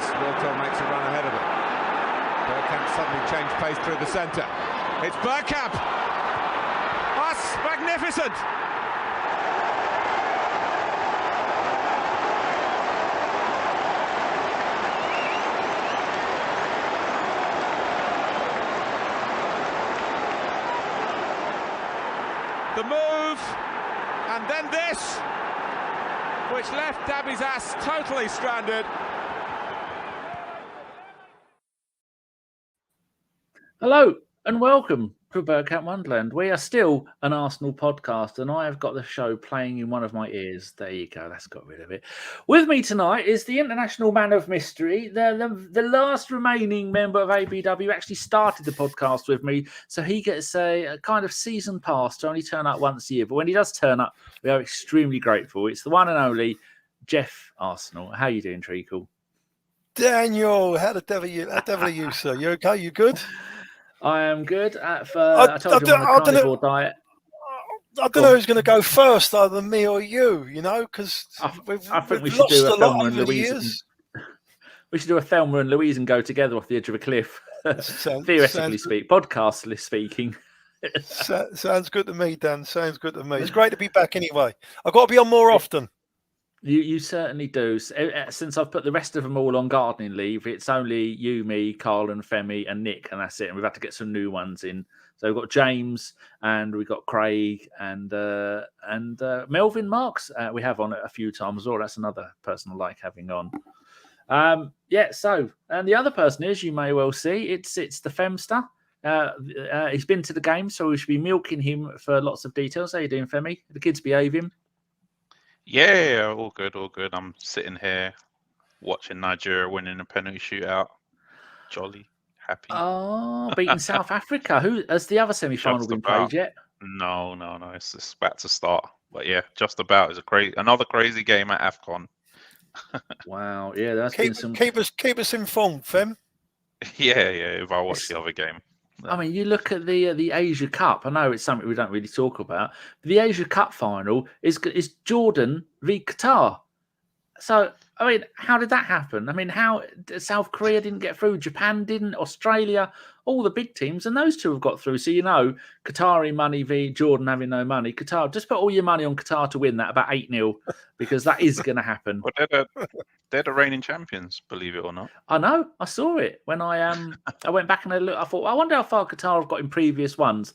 pass. Wilton makes a run ahead of him. Bergkamp suddenly changed pace through the centre. It's Bergkamp! That's magnificent! The move, and then this, which left Dabby's ass totally stranded. Hello and welcome to Bergkamp Wonderland. We are still an Arsenal podcast, and I have got the show playing in one of my ears. There you go, that's got rid of it. With me tonight is the international man of mystery, the last remaining member of ABW, actually started the podcast with me, so he gets a kind of season pass to only turn up once a year. But when he does turn up, we are extremely grateful. It's the one and only Geoff Arsenal. How are you doing, Treacle? Daniel, how the devil are you, sir? You okay? You good? I am good. I told you I'm on a carnivore diet. I don't know who's going to go first, other than me or you. You know, because I think we should do a Thelma and Louise. We should do a Thelma and Louise and go together off the edge of a cliff. Theoretically speaking, podcastly speaking. Sounds good to me, Dan. Sounds good to me. It's great to be back anyway. I've got to be on more often. You certainly do. Since I've put the rest of them all on gardening leave, it's only you, me, Karl and Femi and Nick, and that's it. And we've had to get some new ones in. So we've got James and we've got Craig and Melvin Marks. We have on it a few times as well. That's another person I like having on. So, and the other person is, you may well see, it's the Femster. He's been to the game, so we should be milking him for lots of details. How you doing, Femi? The kids behaving? Yeah, all good, all good. I'm sitting here watching Nigeria winning a penalty shootout. Jolly, happy. Oh, beating South Africa. Who has the other semi-final been played yet? No. It's just about to start. But yeah, just about. It's another crazy game at AFCON. Wow, yeah, that's been some. Keep us informed, Fem. Yeah. If I watch the other game. I mean, you look at the Asia Cup. I know it's something we don't really talk about. But the Asia Cup final is Jordan v Qatar. So, I mean, how did that happen? I mean, how South Korea didn't get through, Japan didn't, Australia, all the big teams, and those two have got through. So, you know, Qatari money v Jordan having no money. Qatar, just put all your money on Qatar to win that, about 8-0, because that is going to happen. But they're the reigning champions, believe it or not. I know. I saw it when I went back and I looked. I thought, I wonder how far Qatar have got in previous ones.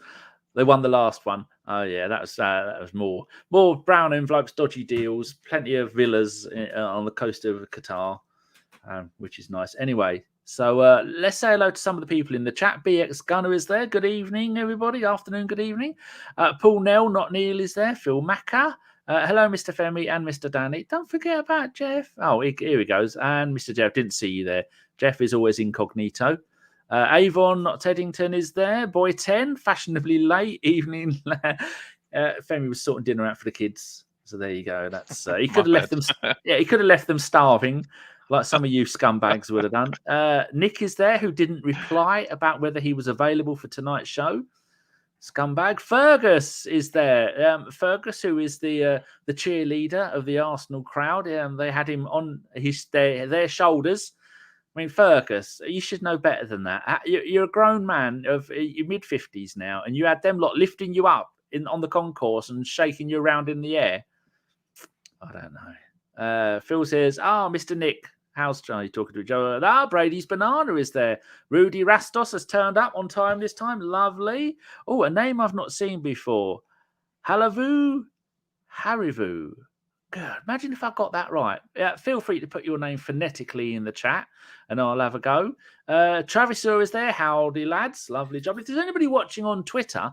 They won the last one. Oh yeah, that was more brown envelopes, dodgy deals, plenty of villas on the coast of Qatar, which is nice. Anyway, so let's say hello to some of the people in the chat. BX Gunner is there. Good evening, everybody. Afternoon. Good evening. Paul Nell, not Neil, is there. Phil Macca. Hello, Mr. Femi and Mr. Danny. Don't forget about Geoff. Oh, here he goes. And Mr. Geoff, didn't see you there. Geoff is always incognito. Avon, not Teddington, is there. Boy 10, fashionably late evening. Femi was sorting dinner out for the kids. So there you go. That's he could have left them. Yeah, he could have left them starving, like some of you scumbags would have done. Nick is there, who didn't reply about whether he was available for tonight's show. Scumbag. Fergus is there. Fergus, who is the cheerleader of the Arsenal crowd. They had him on their shoulders. I mean, Fergus, you should know better than that. You're a grown man of your mid-50s now, and you had them lot lifting you up on the concourse and shaking you around in the air. I don't know. Phil says, Mr. Nick, how's Charlie talking to each other? Brady's Banana is there. Rudy Rastos has turned up on time this time. Lovely. Oh, a name I've not seen before. Harivu. God, imagine if I got that right. Feel free to put your name phonetically in the chat and I'll have a go. Travisur is there. Howdy, lads. Lovely job. If there's anybody watching on Twitter,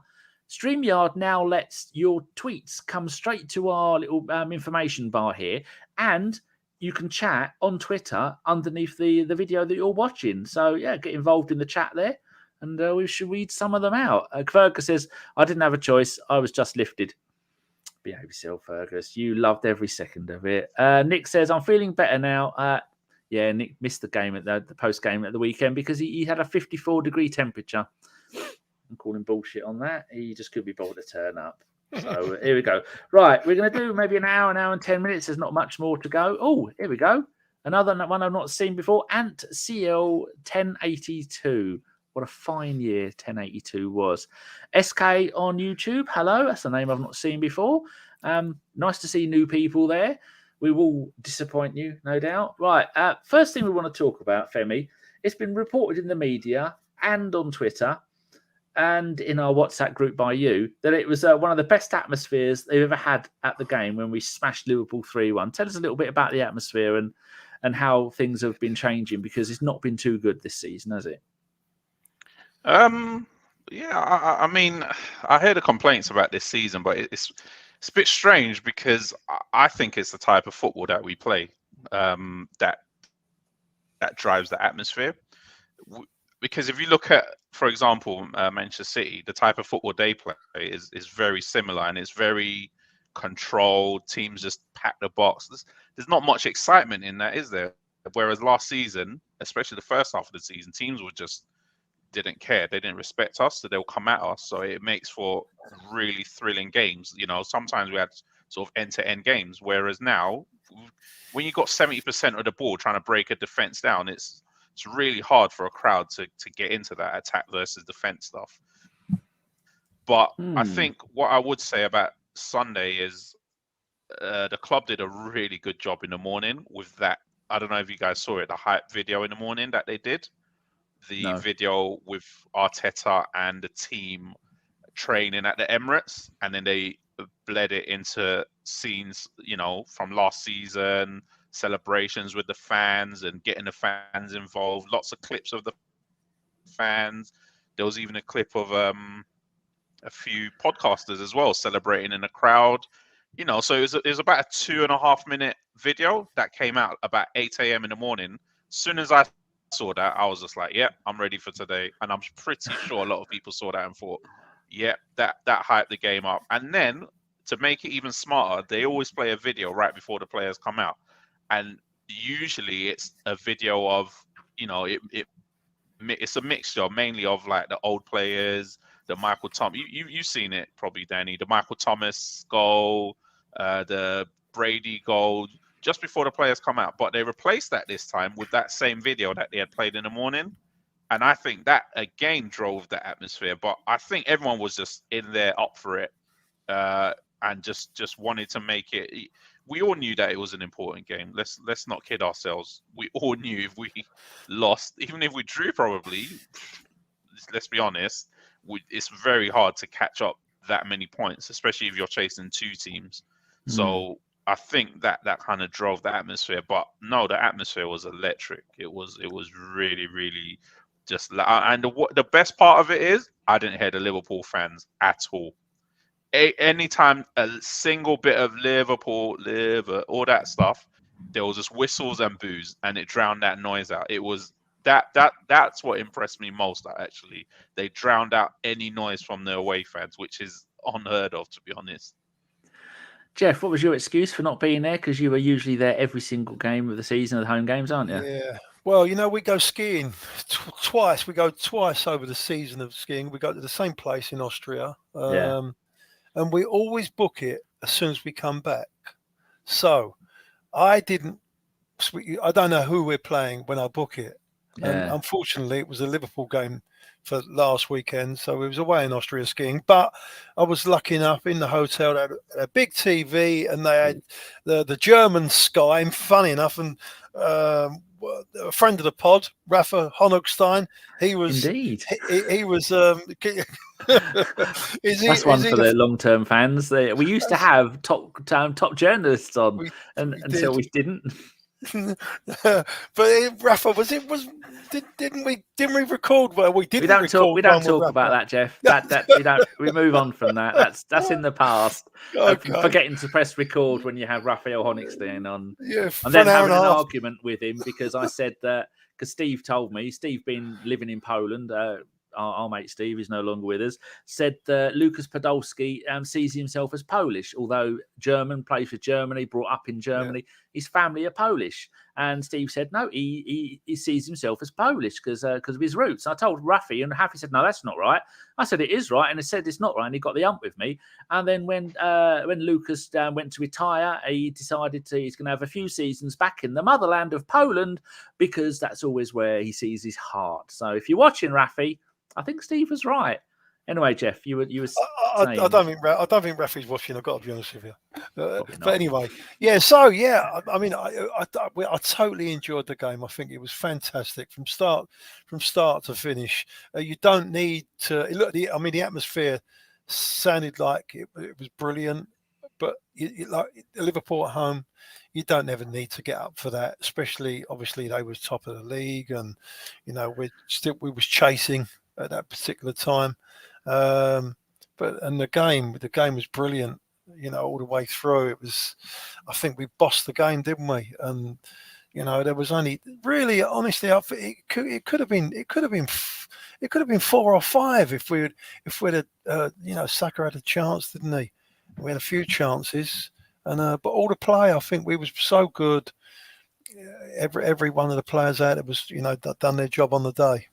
StreamYard now lets your tweets come straight to our little information bar here, and you can chat on Twitter underneath the video that you're watching. So, yeah, get involved in the chat there, and we should read some of them out. Fergus says, I didn't have a choice. I was just lifted. Behave yourself, Fergus. You loved every second of it. Nick says, I'm feeling better now. Yeah, Nick missed the game at the post game at the weekend because he had a 54-degree temperature. I'm calling bullshit on that. He just could be bothered to turn up. So here we go. Right, we're going to do maybe an hour and 10 minutes. There's not much more to go. Oh, here we go. Another one I've not seen before, Ant CL 1082. What a fine year 1082 was. SK on YouTube. Hello, that's a name I've not seen before. Nice to see new people there. We will disappoint you, no doubt. Right, first thing we want to talk about, Femi, it's been reported in the media and on Twitter and in our WhatsApp group by you that it was one of the best atmospheres they've ever had at the game when we smashed Liverpool 3-1. Tell us a little bit about the atmosphere and how things have been changing, because it's not been too good this season, has it? Yeah, I mean, I hear the complaints about this season, but it's a bit strange because I think it's the type of football that we play that drives the atmosphere. Because if you look at, for example, Manchester City, the type of football they play is very similar, and it's very controlled. Teams just pack the box. There's not much excitement in that, is there? Whereas last season, especially the first half of the season, teams didn't care. They didn't respect us, so they'll come at us. So it makes for really thrilling games. You know, sometimes we had sort of end-to-end games, whereas now, when you got 70% of the ball trying to break a defense down, it's really hard for a crowd to get into that attack versus defense stuff. But I think what I would say about Sunday is the club did a really good job in the morning with that. I don't know if you guys saw it, the hype video in the morning that they did. The video with Arteta and the team training at the Emirates, and then they bled it into scenes, you know, from last season, celebrations with the fans and getting the fans involved. Lots of clips of the fans. There was even a clip of a few podcasters as well celebrating in the crowd. You know, so it was about a 2.5 minute video that came out about 8 a.m. in the morning. As soon as I saw that, I was just like, yeah, I'm ready for today. And I'm pretty sure a lot of people saw that and thought, yeah, that hyped the game up. And then to make it even smarter, they always play a video right before the players come out. And usually it's a video of, you know, it's a mixture mainly of like the old players, the Michael Thomas. You've seen it probably, Danny, the Michael Thomas goal, the Brady goal, just before the players come out. But they replaced that this time with that same video that they had played in the morning. And I think that again drove the atmosphere. But I think everyone was just in there up for it and just wanted to make it. We all knew that it was an important game. Let's not kid ourselves. We all knew if we lost, even if we drew, probably, let's be honest, it's very hard to catch up that many points, especially if you're chasing two teams. So I think that kind of drove the atmosphere. But no, the atmosphere was electric. It was really, really just. And the best part of it is I didn't hear the Liverpool fans at all. Anytime a single bit of Liverpool, all that stuff, there was just whistles and boos, and it drowned that noise out. It was that's what impressed me most. Actually, they drowned out any noise from the away fans, which is unheard of, to be honest. Geoff, what was your excuse for not being there? Because you were usually there every single game of the season of the home games, aren't you? Yeah. Well, you know, we go skiing twice. We go twice over the season of skiing. We go to the same place in Austria. And we always book it as soon as we come back. So I don't know who we're playing when I book it. Yeah. And unfortunately, it was a Liverpool game for last weekend. So we was away in Austria skiing. But I was lucky enough in the hotel. They had a big TV and they had the German Sky. And funny enough, and a friend of the pod, Rafa Honigstein, he was indeed. He was. That's one for the long-term fans. We used to have top journalists on, until we didn't. But Rafa, didn't we record? Well, we didn't. We don't talk about that, Geoff. We move on from that. That's in the past. Okay. Forgetting to press record when you have Raphael Honigstein on. Yeah, and then having an argument with him because I said that because Steve told me, Steve been living in Poland. Our mate Steve is no longer with us, said that Lucas Podolski sees himself as Polish, although German, plays for Germany, brought up in Germany. his family are Polish. And Steve said, no, he sees himself as Polish because of his roots. And I told Rafi, and Rafi said, no, that's not right. I said, it is right. And he said, it's not right. And he got the ump with me. And then when Lucas went to retire, he decided he's going to have a few seasons back in the motherland of Poland because that's always where he sees his heart. So if you're watching, Rafi, I think Steve was right. Anyway, Geoff, you were saying. I don't think Rafi's watching. I've got to be honest with you. But anyway, yeah. So yeah, I mean, I totally enjoyed the game. I think it was fantastic from start to finish. You don't need to look. The atmosphere sounded like it was brilliant. But like Liverpool at home, you don't ever need to get up for that. Especially, obviously, they was top of the league, and we was chasing at that particular time. But the game was brilliant, all the way through. It was, I think we bossed the game, didn't we? And there was only really, honestly, it could have been 4 or 5 if we'd had, Saka had a chance, didn't he? We had a few chances, and but all the play, I think we was so good. Every one of the players out there was, done their job on the day.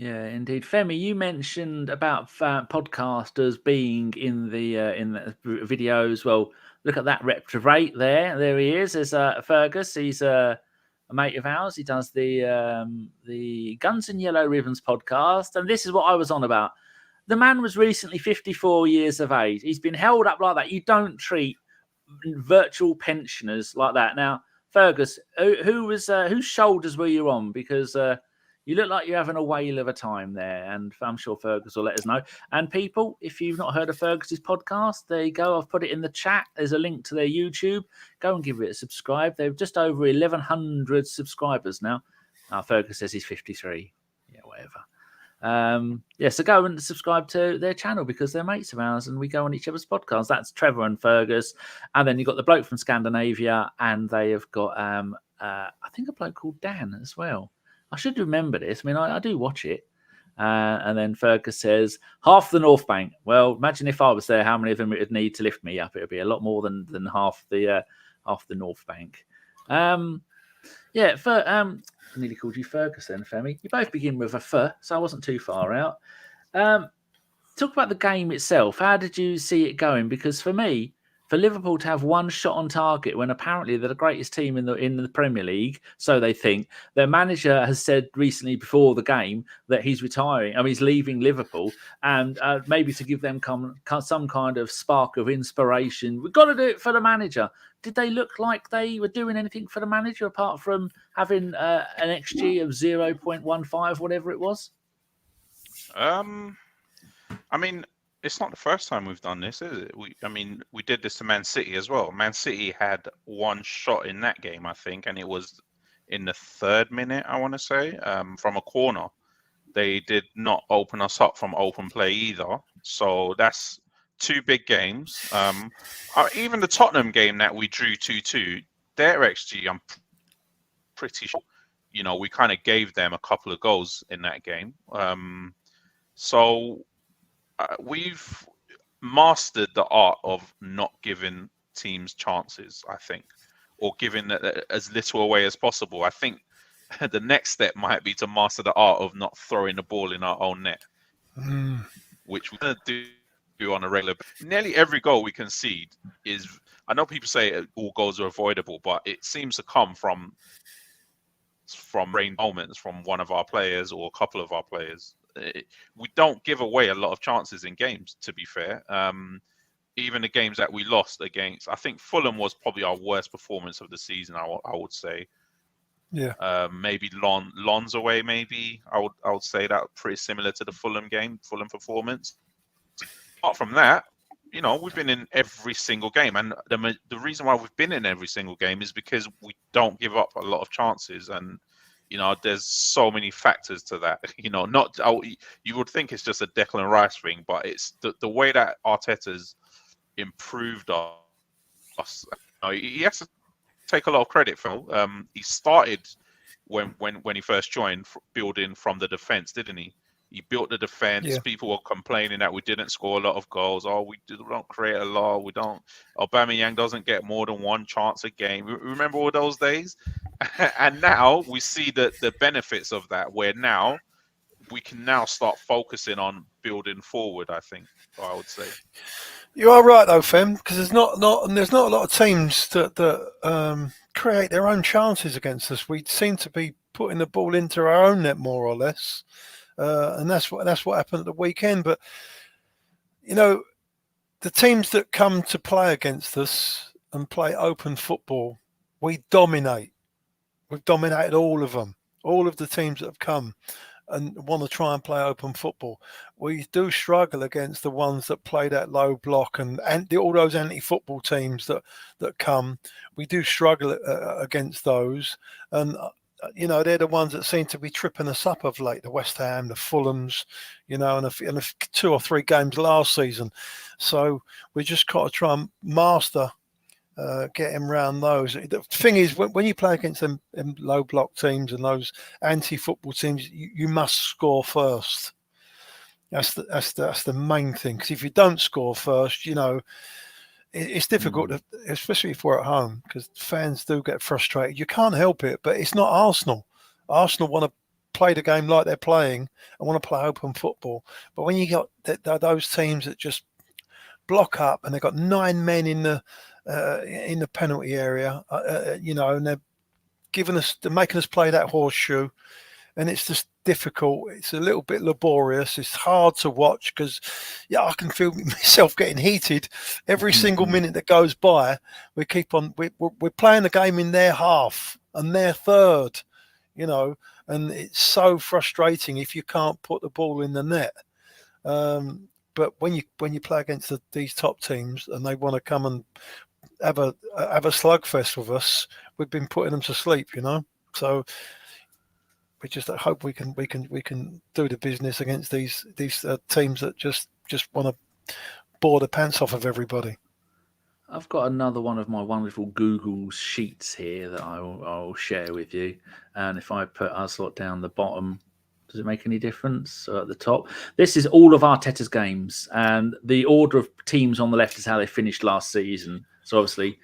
Yeah, indeed. Femi, you mentioned about podcasters being in the videos. Well, look at that rate there. There he is. There's Fergus. He's a mate of ours. He does the Guns and Yellow Ribbons podcast. And this is what I was on about. The man was recently 54 years of age. He's been held up like that. You don't treat virtual pensioners like that. Now, Fergus, whose shoulders were you on? Because you look like you're having a whale of a time there, and I'm sure Fergus will let us know. And people, if you've not heard of Fergus's podcast, there you go. I've put it in the chat. There's a link to their YouTube. Go and give it a subscribe. They've just over 1,100 subscribers now. Fergus says he's 53. Yeah, whatever. So go and subscribe to their channel because they're mates of ours and we go on each other's podcasts. That's Trevor and Fergus. And then you've got the bloke from Scandinavia, and they have got, I think, a bloke called Dan as well. I should remember this. I mean, I do watch it. And then Fergus says, half the North Bank. Well, imagine if I was there, how many of them it would need to lift me up. It would be a lot more than half the North Bank. I nearly called you Fergus then, Femi. You both begin with a F, so I wasn't too far out. Talk about the game itself. How did you see it going? Because for me, for Liverpool to have one shot on target when apparently they're the greatest team in the Premier League, so they think. Their manager has said recently before the game that he's retiring. I mean, he's leaving Liverpool, and maybe to give them some kind of spark of inspiration. We've got to do it for the manager. Did they look like they were doing anything for the manager apart from having an XG of 0.15, whatever it was? I mean, it's not the first time we've done this, is it? We did this to Man City as well. Man City had one shot in that game, I think, and it was in the 3rd minute, I want to say, from a corner. They did not open us up from open play either. So that's 2 big games. Even the Tottenham game that we drew 2-2, their XG, I'm pretty sure, we kind of gave them a couple of goals in that game. We've mastered the art of not giving teams chances, I think, or giving as little away as possible. I think the next step might be to master the art of not throwing the ball in our own net, which we're going to do on a regular basis. Nearly every goal we concede is, I know people say all goals are avoidable, but it seems to come from rain moments from one of our players or a couple of our players. We don't give away a lot of chances in games, to be fair. Even the games that we lost against, I think Fulham was probably our worst performance of the season, I would say. Yeah. Maybe Lons away, maybe. I would say that pretty similar to the Fulham performance. Apart from that, we've been in every single game. And the reason why we've been in every single game is because we don't give up a lot of chances. And there's so many factors to that. You would think it's just a Declan Rice thing, but it's the way that Arteta's improved us. He has to take a lot of credit for. He started when he first joined, building from the defense, didn't he? He built the defense. Yeah. People were complaining that we didn't score a lot of goals. Oh, we don't create a lot. We don't. Aubameyang doesn't get more than one chance a game. Remember all those days? And now we see the benefits of that, where now we can now start focusing on building forward, I think, I would say. You are right though, Fem, because there's not a lot of teams that create their own chances against us. We seem to be putting the ball into our own net more or less, and that's what happened at the weekend. But you know, the teams that come to play against us and play open football, we dominate. We've dominated all of them, all of the teams that have come and want to try and play open football. We do struggle against the ones that play that low block and all those anti-football teams that come. We do struggle against those. And, you know, they're the ones that seem to be tripping us up of late, the West Ham, the Fulhams, you know, and a 2 or 3 games last season. So we just got to try and master get him round those. The thing is, when you play against them low block teams and those anti-football teams, you must score first. That's the main thing. Because if you don't score first, you know, it's difficult, especially if we're at home, because fans do get frustrated. You can't help it, but it's not Arsenal. Arsenal want to play the game like they're playing and want to play open football. But when you got those teams that just block up and they've got 9 men in the penalty area, you know, and they're making us play that horseshoe, and it's just difficult. It's a little bit laborious. It's hard to watch because, yeah, I can feel myself getting heated every single minute that goes by. We're playing the game in their half and their third, you know, and it's so frustrating if you can't put the ball in the net. But when you play against these top teams and they want to come and have a slugfest with us, we've been putting them to sleep, you know. So we just hope we can do the business against these teams that just want to bore the pants off of everybody. I've got another one of my wonderful Google sheets here that I'll share with you. And if I put us lot down the bottom, does it make any difference? So at the top, this is all of Arteta's games, and the order of teams on the left is how they finished last season. So obviously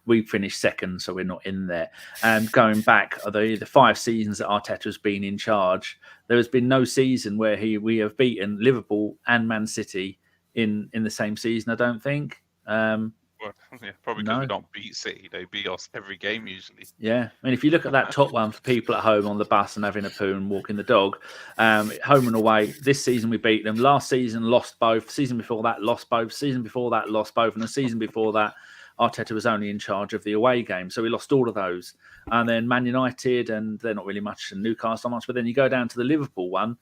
we finished second, so we're not in there. And going back, the 5 seasons that Arteta has been in charge, there has been no season where we have beaten Liverpool and Man City in the same season, I don't think. Well, yeah, probably because we don't beat City. They beat us every game usually. Yeah. I mean, if you look at that top one for people at home on the bus and having a poo and walking the dog, home and away, this season we beat them. Last season, lost both. Season before that, lost both. Season before that, lost both. And the season before that, Arteta was only in charge of the away game. So we lost all of those. And then Man United, and they're not really much, and Newcastle much. But then you go down to the Liverpool one,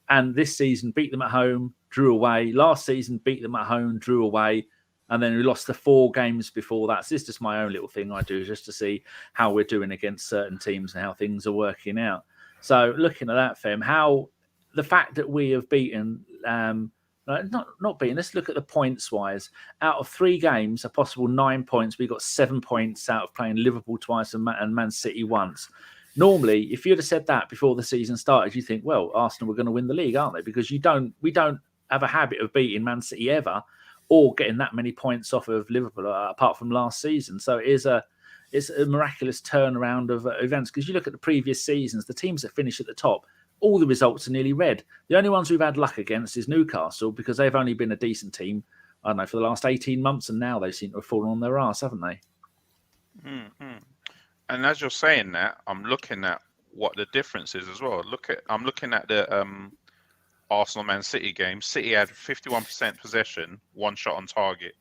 and this season beat them at home, drew away. Last season beat them at home, drew away. And then we lost the 4 games before that. So this is just my own little thing I do just to see how we're doing against certain teams and how things are working out. So looking at that, Fem, how the fact that we have beaten, not beaten, let's look at the points wise. Out of 3 games, a possible 9 points, we got 7 points out of playing Liverpool twice and Man City once. Normally, if you'd have said that before the season started, you think, well, Arsenal were going to win the league, aren't they? Because we don't have a habit of beating Man City ever, or getting that many points off of Liverpool, apart from last season. So it's a miraculous turnaround of events. Because you look at the previous seasons, the teams that finish at the top, all the results are nearly red. The only ones we've had luck against is Newcastle, because they've only been a decent team, I don't know, for the last 18 months, and now they seem to have fallen on their arse, haven't they? Mm-hmm. And as you're saying that, I'm looking at what the difference is as well. I'm looking at the Arsenal Man City game. City had 51% possession, 1 shot on target.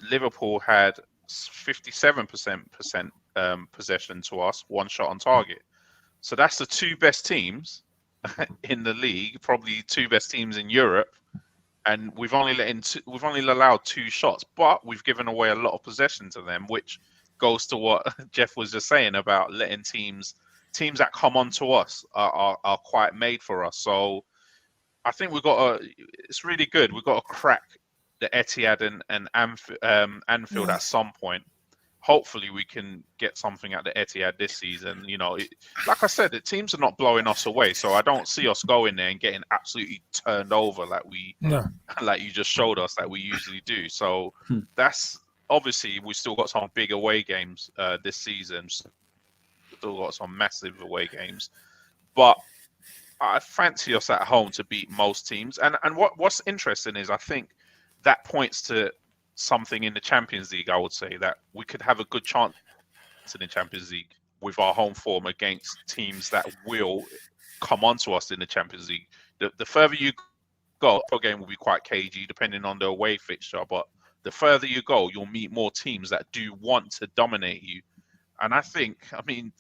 Liverpool had 57% possession to us, 1 shot on target. So that's the 2 best teams in the league, probably 2 best teams in Europe, and we've only allowed 2 shots, but we've given away a lot of possession to them, which goes to what Geoff was just saying about letting teams that come onto us are quite made for us. So I think it's really good. We've got to crack the Etihad and Anfield at some point. hopefully we can get something at the Etihad this season. You know, like I said, the teams are not blowing us away, so I don't see us going there and getting absolutely turned over like like you just showed us that we usually do. So that's obviously we still got some big away games this season. Still got some massive away games, but I fancy us at home to beat most teams. And what's interesting is I think that points to something in the Champions League. I would say that we could have a good chance in the Champions League with our home form against teams that will come onto us in the Champions League. The further you go, the game will be quite cagey depending on the away fixture, but the further you go, you'll meet more teams that do want to dominate you. And I mean,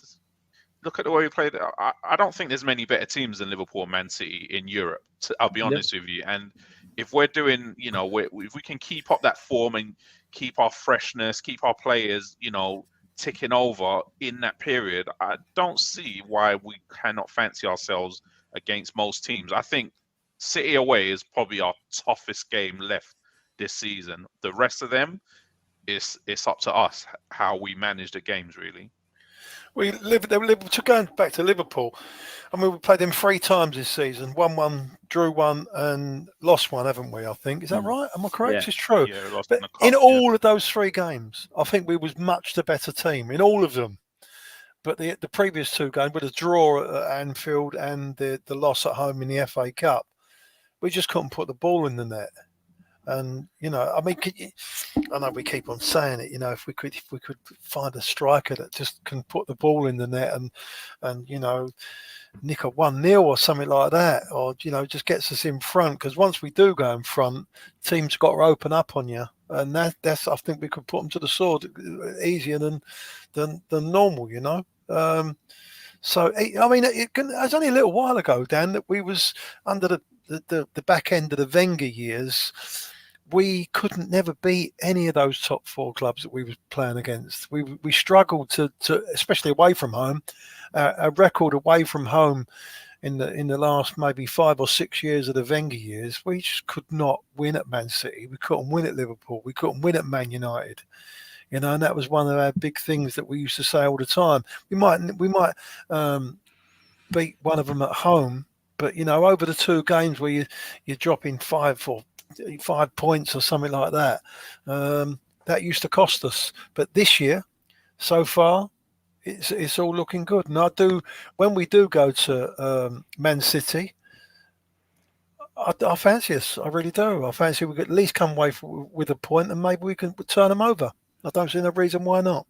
look at the way we played. I don't think there's many better teams than Liverpool and Man City in Europe. I'll be honest with you. And if we're doing, you know, if we can keep up that form and keep our freshness, keep our players, you know, ticking over in that period, I don't see why we cannot fancy ourselves against most teams. I think City away is probably our toughest game left this season. The rest of them, it's up to us how we manage the games, really. Going back to Liverpool, I mean, we played them 3 times this season. Won 1, drew 1, and lost 1, haven't we? I think, is that right? Am I correct? Yeah. It's true. Yeah, lost but in all of those 3 games, I think we was much the better team in all of them. But the previous 2 games, with a draw at Anfield and the loss at home in the FA Cup, we just couldn't put the ball in the net. And you know, I mean, I know we keep on saying it. You know, if we could find a striker that just can put the ball in the net and you know, nick a 1-0 or something like that, or you know, just gets us in front. Because once we do go in front, teams got to open up on you, and that's I think we could put them to the sword easier than normal. You know. So I mean, it was only a little while ago, Dan, that we was under the back end of the Wenger years. We couldn't never beat any of those top 4 clubs that we were playing against. We struggled to especially away from home. A record away from home in the last maybe 5 or 6 years of the Wenger years, we just could not win at Man City. We couldn't win at Liverpool. We couldn't win at Man United. You know, and that was one of our big things that we used to say all the time. We might beat one of them at home, but you know, over the 2 games where you're dropping 5 points or something like that, that used to cost us. But this year, so far, it's all looking good. And when we do go to Man City, I fancy us. I really do. I fancy we could at least come away with a point, and maybe we can turn them over. I don't see no reason why not.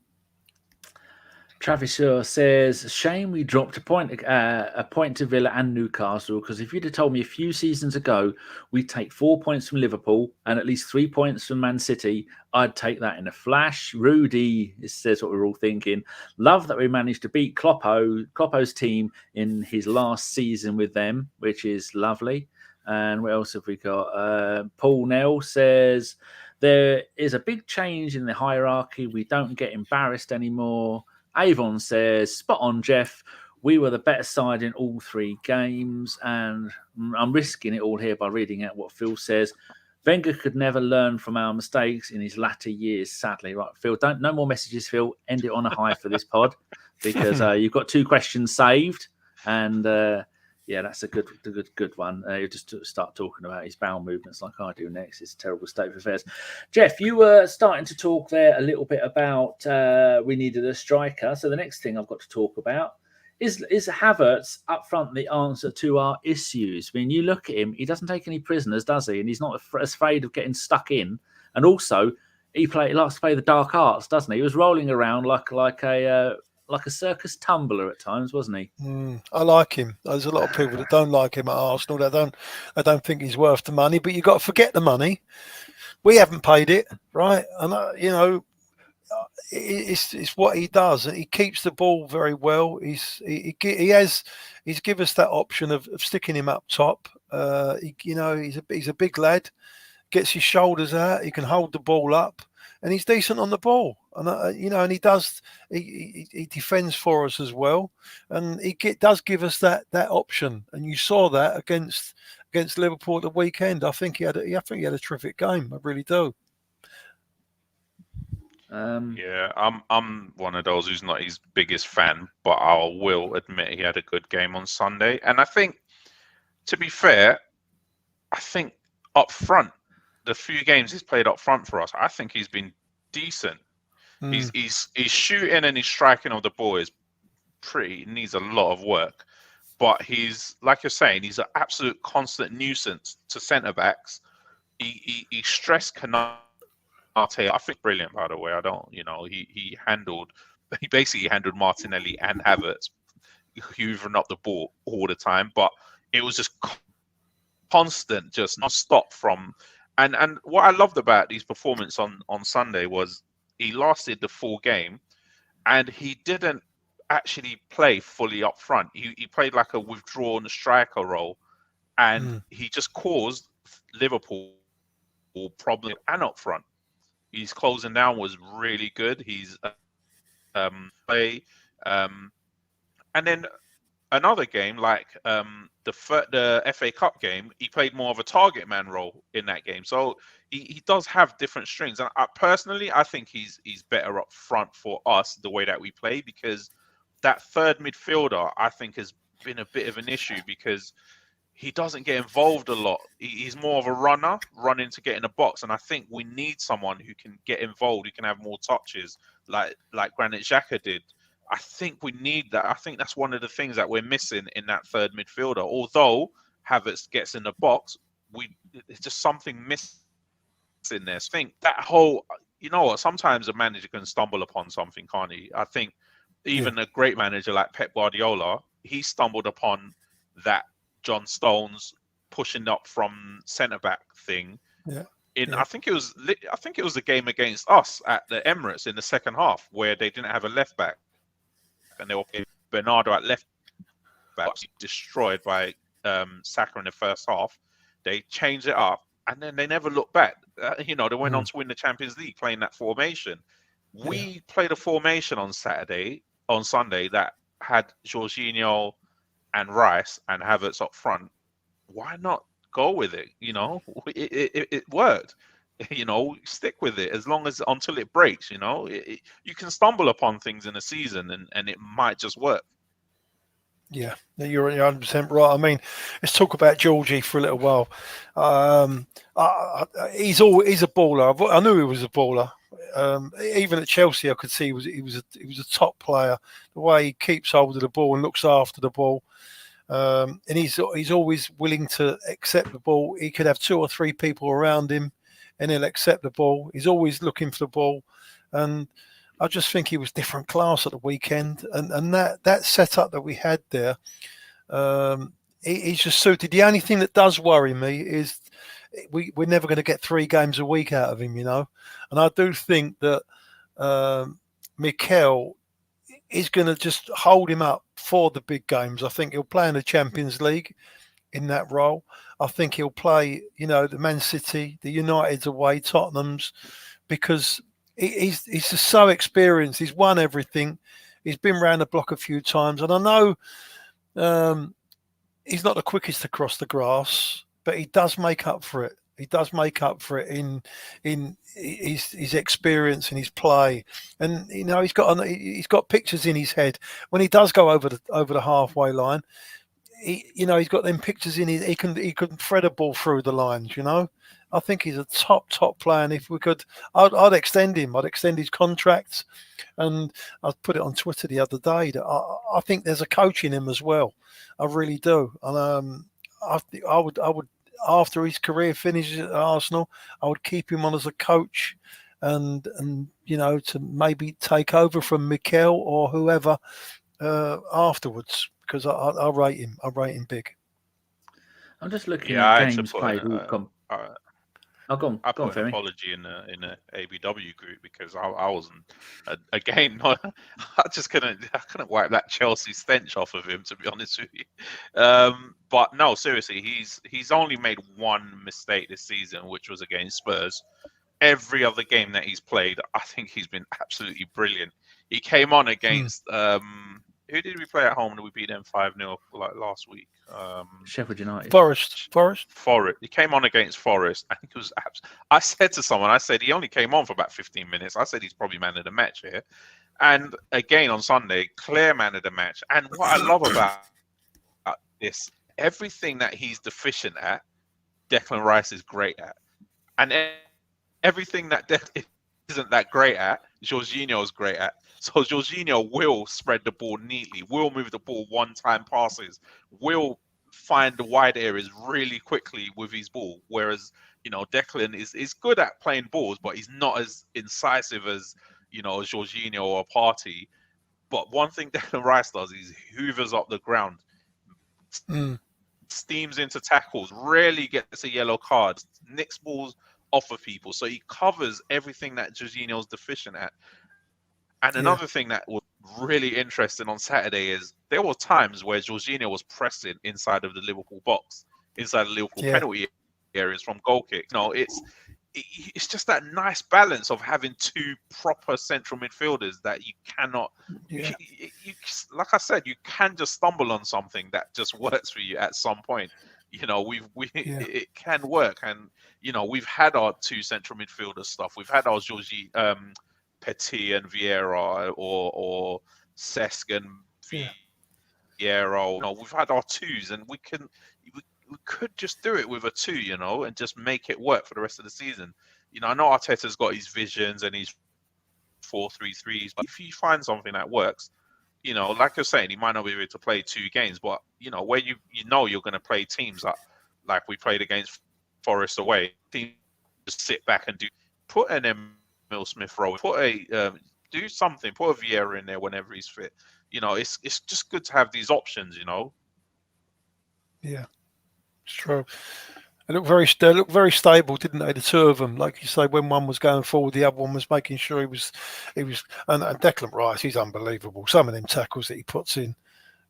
Travis Shaw says, shame we dropped a point to Villa and Newcastle, because if you'd have told me a few seasons ago we'd take 4 points from Liverpool and at least 3 points from Man City, I'd take that in a flash. Rudy says what we're all thinking. Love that we managed to beat Kloppo's team in his last season with them, which is lovely. And what else have we got? Paul Nell says, there is a big change in the hierarchy. We don't get embarrassed anymore. Avon says, spot on, Geoff. We were the better side in all 3 games. And I'm risking it all here by reading out what Phil says. Wenger could never learn from our mistakes in his latter years, sadly. Right, Phil, no more messages, Phil. End it on a high for this pod, because you've got 2 questions saved. And yeah, that's a good one. You just start talking about his bowel movements like I do next. It's a terrible state of affairs. Geoff, you were starting to talk there a little bit about we needed a striker. So the next thing I've got to talk about is Havertz up front the answer to our issues. I mean, you look at him, he doesn't take any prisoners, does he? And he's not afraid of getting stuck in. And also, he likes to play the dark arts, doesn't he? He was rolling around like a circus tumbler at times, wasn't he? I like him. There's a lot of people that don't like him at Arsenal. They don't think he's worth the money. But you got to forget the money. We haven't paid it, right? And you know, it's what he does. He keeps the ball very well. He's given us that option of sticking him up top. You know, he's a big lad. Gets his shoulders out. He can hold the ball up. And he's decent on the ball, and you know, and he defends for us as well, and he does give us that option. And you saw that against Liverpool at the weekend. I think he had a terrific game. I really do. Yeah, I'm one of those who's not his biggest fan, but I will admit he had a good game on Sunday. And I think, to be fair, I think up front, the few games he's played up front for us, I think he's been decent. He's shooting and his striking of the ball is needs a lot of work. But he's, like you're saying, he's an absolute constant nuisance to centre backs. He stressed Kanate. I think brilliant, by the way. I don't, he basically handled Martinelli and Havertz, hoovering up the ball all the time. But it was just constant, just not stop from. And what I loved about his performance on Sunday was he lasted the full game, and he didn't actually play fully up front. He played like a withdrawn striker role, and he just caused Liverpool problems and up front. His closing down was really good. He's and then another game like the FA Cup game, he played more of a target man role in that game. So he does have different strings. And personally, I think he's better up front for us the way that we play, because that third midfielder I think has been a bit of an issue because he doesn't get involved a lot. He's more of a runner, running to get in the box. And I think we need someone who can get involved, who can have more touches, like Granit Xhaka did. I think we need that. I think that's one of the things that we're missing in that third midfielder. Although Havertz gets in the box, it's just something missing there. I think that whole, sometimes a manager can stumble upon something, can't he? I think even a great manager like Pep Guardiola, he stumbled upon that John Stones pushing up from centre back thing. I think it was the game against us at the Emirates in the second half where they didn't have a left back, and they were playing Bernardo at left back, destroyed by Saka in the first half. They changed it up, and then they never looked back. They went on to win the Champions League playing that formation. We played a formation on Sunday that had Jorginho and Rice and Havertz up front. Why not go with it? It worked. Stick with it until it breaks. You can stumble upon things in a season and it might just work. Yeah, you're 100% right. I mean, let's talk about Georgie for a little while. He's a baller. I knew he was a baller. Even at Chelsea, I could see he was a top player. The way he keeps hold of the ball and looks after the ball, and he's always willing to accept the ball. He could have 2 or 3 people around him, and he'll accept the ball. He's always looking for the ball, and I just think he was different class at the weekend. And that setup that we had there, he's just suited. The only thing that does worry me is we're never going to get 3 games a week out of him, And I do think that Mikel is going to just hold him up for the big games. I think he'll play in the Champions League in that role. I think he'll play, the Man City, the United's away, Tottenham's, because he's just so experienced. He's won everything. He's been around the block a few times. And I know he's not the quickest to cross the grass, but he does make up for it. He does make up for it in his experience and his play, and he's got pictures in his head when he does go over the halfway line. He's got them pictures in his. He can thread a ball through the lines. I think he's a top player, and if we could, I'd extend him. I'd extend his contract, and I put it on Twitter the other day that I think there's a coach in him as well. I really do, and I would. After his career finishes at Arsenal, I would keep him on as a coach, and to maybe take over from Mikel or whoever afterwards, because I rate him. I rate him big. I'm just looking at games played. I put an apology in the ABW group because I wasn't again. I couldn't wipe that Chelsea stench off of him, to be honest with you. But no, seriously, he's only made one mistake this season, which was against Spurs. Every other game that he's played, I think he's been absolutely brilliant. He came on against Who did we play at home? And we beat them 5-0 like last week. Sheffield United. Forest. He came on against Forest. I think it was. I said to someone, I said he only came on for about 15 minutes. I said he's probably man of the match here. And again on Sunday, clear man of the match. And what I love about this, everything that he's deficient at, Declan Rice is great at, and everything that isn't that great at, Jorginho is great at. So Jorginho will spread the ball neatly, will move the ball one-time passes, will find the wide areas really quickly with his ball. Whereas, Declan is good at playing balls, but he's not as incisive as, Jorginho or Partey. But one thing Declan Rice does is hoovers up the ground, steams into tackles, rarely gets a yellow card, nicks balls off of people. So he covers everything that Jorginho's deficient at. And another thing that was really interesting on Saturday is there were times where Jorginho was pressing inside of the Liverpool box, inside the Liverpool penalty areas from goal kick. It's just that nice balance of having two proper central midfielders that you cannot, like I said, you can just stumble on something that just works for you at some point. It can work, and we've had our two central midfielders stuff. We've had our Petit and Vieira or Cesc and Vieira. We've had our twos, and we could just do it with a two, and just make it work for the rest of the season. I know Arteta's got his visions and his 4-3-3s, but if you find something that works, like you're saying, he might not be able to play 2 games, but where you're going to play teams like we played against Forest away, teams just sit back and put an Emile Smith-Rowe, do something, put a Vieira in there whenever he's fit. It's just good to have these options. Yeah, it's true. They looked very stable, didn't they? The two of them, like you say, when one was going forward, the other one was making sure he was. And Declan Rice, he's unbelievable. Some of them tackles that he puts in,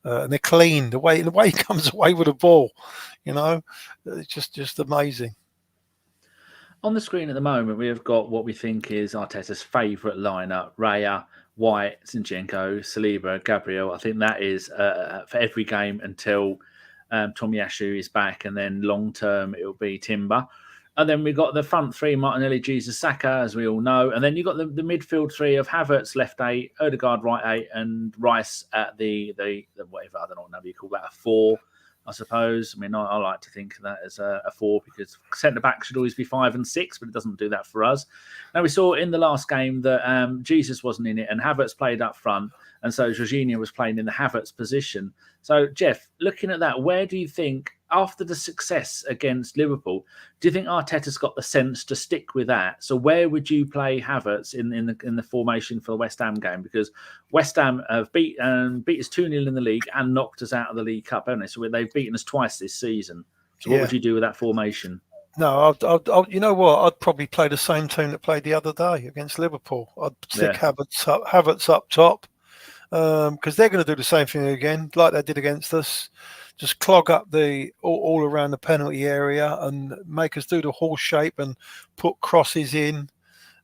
and they're clean. The way he comes away with the ball, it's just amazing. On the screen at the moment, we have got what we think is Arteta's favourite lineup: Raya, White, Zinchenko, Saliba, Gabriel. I think that is for every game until Tomiyasu is back, and then long term it'll be Timber. And then we've got the front three: Martinelli, Jesus, Saka, as we all know. And then you've got the midfield three of Havertz left 8, Odegaard right 8, and Rice at the whatever, I don't know what number you call that, a 4, I suppose. I mean, I like to think of that as a 4 because centre back should always be 5 and 6, but it doesn't do that for us. Now, we saw in the last game that Jesus wasn't in it, and Havertz played up front, and so Jorginho was playing in the Havertz position. So, Geoff, looking at that, where do you think, after the success against Liverpool, do you think Arteta's got the sense to stick with that? So where would you play Havertz in the formation for the West Ham game? Because West Ham have beat us 2-0 in the league and knocked us out of the League Cup, haven't they? So they've beaten us twice this season. So what would you do with that formation? No, I'd you know what? I'd probably play the same team that played the other day against Liverpool. I'd stick Havertz up top because they're going to do the same thing again, like they did against us. Just clog up all around the penalty area and make us do the horse shape and put crosses in.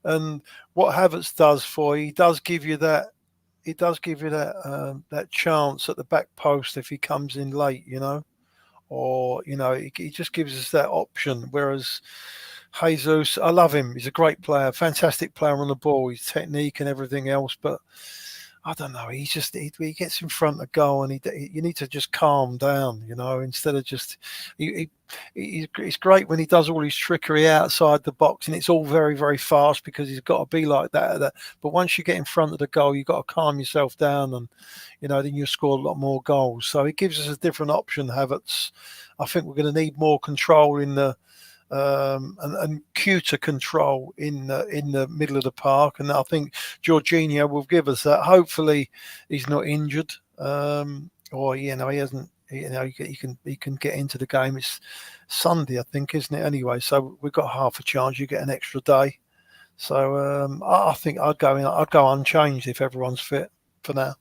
And what Havertz does he does give you that chance at the back post if he comes in late, or he just gives us that option. Whereas Jesus, I love him. He's a great player, fantastic player on the ball, his technique and everything else, but I don't know. He gets in front of goal, and you need to just calm down, instead of just. He's great when he does all his trickery outside the box, and it's all very, very fast because he's got to be like that. But once you get in front of the goal, you've got to calm yourself down, and then you score a lot more goals. So he gives us a different option, Havertz. I think we're going to need more control in the. And cuter control in the middle of the park, and I think Jorginho will give us that. Hopefully, he's not injured, or he hasn't. He can get into the game. It's Sunday, I think, isn't it? Anyway, so we've got half a chance. You get an extra day, so I think I'd go unchanged if everyone's fit for now.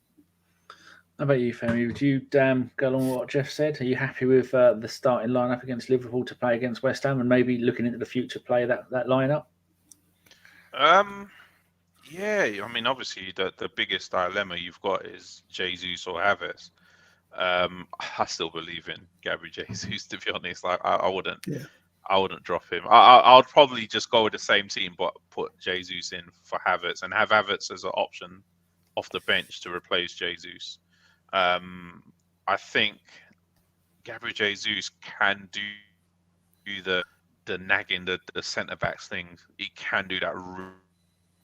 How about you, Femi? Would you go along with what Geoff said? Are you happy with the starting lineup against Liverpool to play against West Ham, and maybe looking into the future play that lineup? Yeah, I mean, obviously the biggest dilemma you've got is Jesus or Havertz. I still believe in Gabriel Jesus, to be honest. Like I wouldn't. Yeah. I wouldn't drop him. I would probably just go with the same team, but put Jesus in for Havertz and have Havertz as an option off the bench to replace Jesus. I think Gabriel Jesus can do the nagging the centre backs thing. He can do that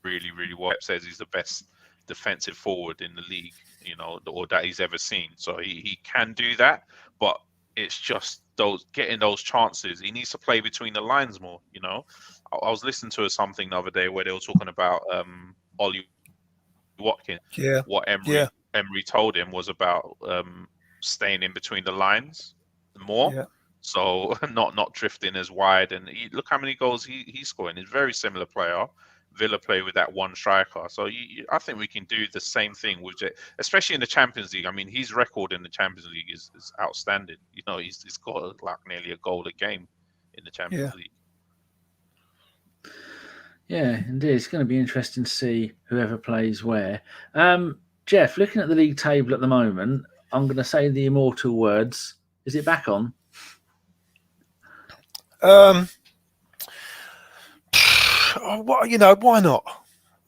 really, really well. Pep says he's the best defensive forward in the league, or that he's ever seen. So he can do that, but it's just getting those chances. He needs to play between the lines more. I was listening to something the other day where they were talking about Ollie Watkins. Yeah. What Emery told him was about staying in between the lines more. Yeah. So not drifting as wide. And look how many goals he's scoring. He's a very similar player. Villa play with that one striker. So I think we can do the same thing with it, especially in the Champions League. I mean, his record in the Champions League is outstanding. He's got like nearly a goal a game in the Champions League. Yeah, indeed. It's going to be interesting to see whoever plays where. Geoff, looking at the league table at the moment, I'm going to say the immortal words. Is it back on? Why not?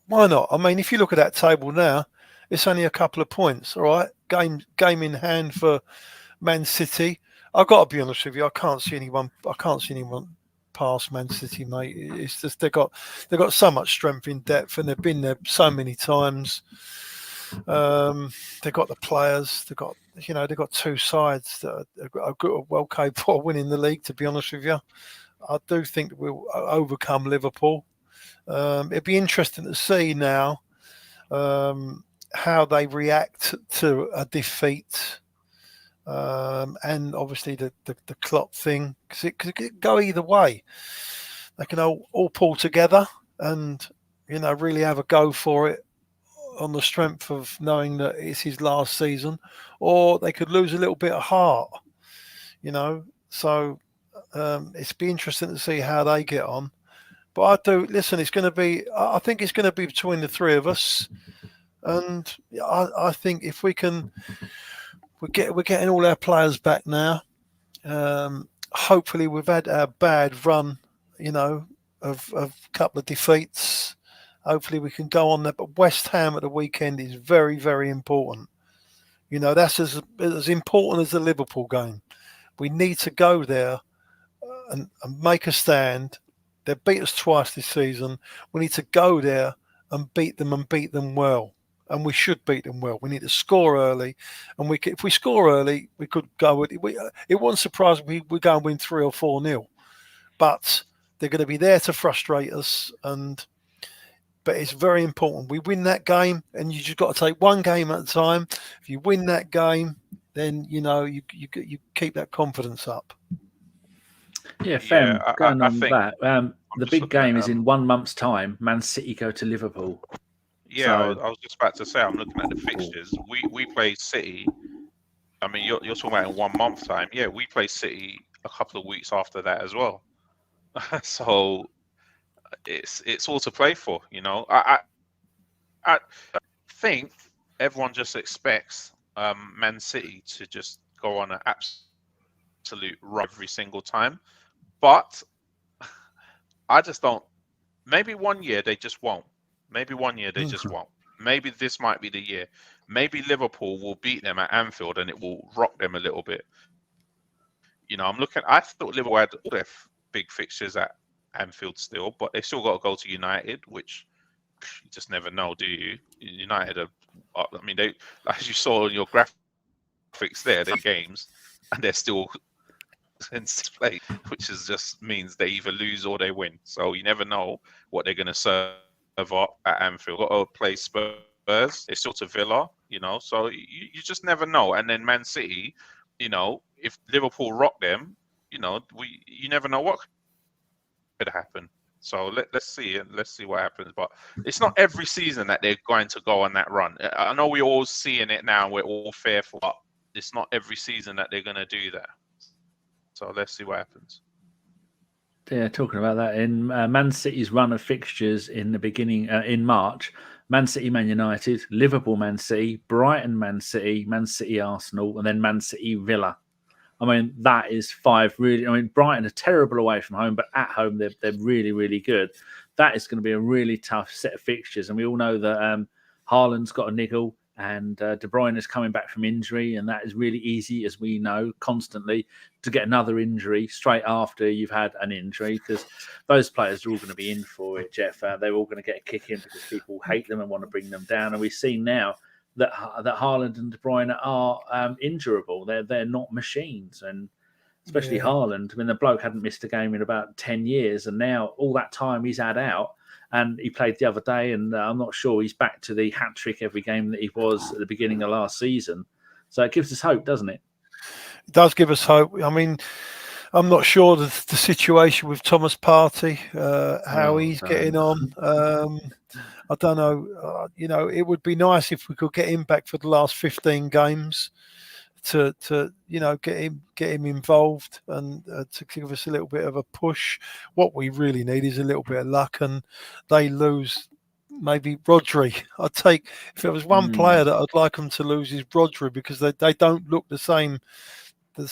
Why not? I mean, if you look at that table now, it's only a couple of points, all right? Game in hand for Man City. I've got to be honest with you. I can't see anyone past Man City, mate. It's just they've got so much strength in depth, and they've been there so many times. They've got the players. They've got two sides that are well capable of winning the league. To be honest with you, I do think that we'll overcome Liverpool. It'd be interesting to see now how they react to a defeat, and obviously the Klopp thing, because it could go either way. They can all pull together and really have a go for it on the strength of knowing that it's his last season, or they could lose a little bit of heart. So it's be interesting to see how they get on. But it's going to be. I think it's going to be between the three of us, and I think if we can, we're getting all our players back now. Hopefully, we've had our bad run, of a couple of defeats. Hopefully, we can go on there. But West Ham at the weekend is very, very important. That's as important as the Liverpool game. We need to go there and make a stand. They beat us twice this season. We need to go there and beat them well. And we should beat them well. We need to score early. And if we score early, we could go. It wouldn't surprise me if we go and win 3 or 4-0. But they're going to be there to frustrate us. But it's very important. We win that game, and you just got to take one game at a time. If you win that game, then, you keep that confidence up. Yeah, Fem, going on think, that. The big game is in 1 month's time. Man City go to Liverpool. Yeah, so, I was just about to say, I'm looking at the fixtures. We play City. I mean, you're talking about in 1 month's time. Yeah, we play City a couple of weeks after that as well. So it's all to play for, I think everyone just expects Man City to just go on an absolute run every single time. But I just don't. Maybe 1 year they just won't. Maybe 1 year they just won't. Maybe this might be the year. Maybe Liverpool will beat them at Anfield and it will rock them a little bit. I thought Liverpool had all their big fixtures at Anfield still, but they still got to go to United, which you just never know, do you? United they, as you saw in your graphics there, their games, and they're still in sixth place, which just means they either lose or they win. So you never know what they're going to serve up at Anfield. Got to play Spurs. It's still to Villa, so you just never know. And then Man City, if Liverpool rock them, you never know what could happen. So let's see what happens. But it's not every season that they're going to go on that run. I know we're all seeing it now. We're all fearful, but it's not every season that they're going to do that. So let's see what happens. Yeah, talking about that, in Man City's run of fixtures in the beginning, in March, Man City, Man United, Liverpool, Man City, Brighton, Man City, Man City, Arsenal, and then Man City, Villa. I mean, that is 5 really. I mean, Brighton are terrible away from home, but at home they're really, really good. That is going to be a really tough set of fixtures, and we all know that Haaland's got a niggle, and De Bruyne is coming back from injury, and that is really easy, as we know, constantly to get another injury straight after you've had an injury, because those players are all going to be in for it, Geoff. They're all going to get a kick in because people hate them and want to bring them down, and we've seen now that Haaland and De Bruyne are injurable. They're not machines, and especially Haaland. I mean, the bloke hadn't missed a game in about 10 years, and now all that time he's had out, and he played the other day, and I'm not sure he's back to the hat-trick every game that he was at the beginning of last season. So it gives us hope, doesn't it? It does give us hope. I mean, I'm not sure the situation with Thomas Partey, how he's getting on. I don't know. It would be nice if we could get him back for the last 15 games to get him involved and to give us a little bit of a push. What we really need is a little bit of luck, and they lose maybe Rodri. If there was one player that I'd like them to lose is Rodri, because they don't look the same. I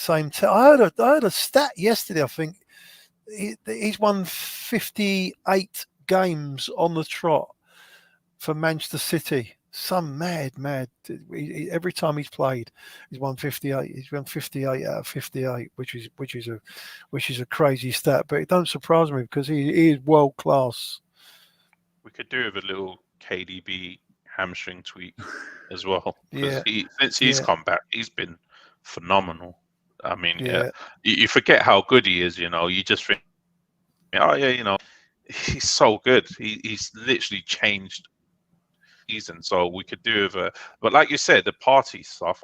heard a stat yesterday. I think he's won 58 games on the trot for Manchester City. Some mad. Every time he's played, he's won 58. He's won 58 out of 58, which is a crazy stat. But it don't surprise me, because he is world class. We could do with a little KDB hamstring tweak as well. Since he's come back, he's been phenomenal. I mean, you forget how good he is. You just think, he's so good. He's literally changed season. So we could do with but like you said, the Partey stuff.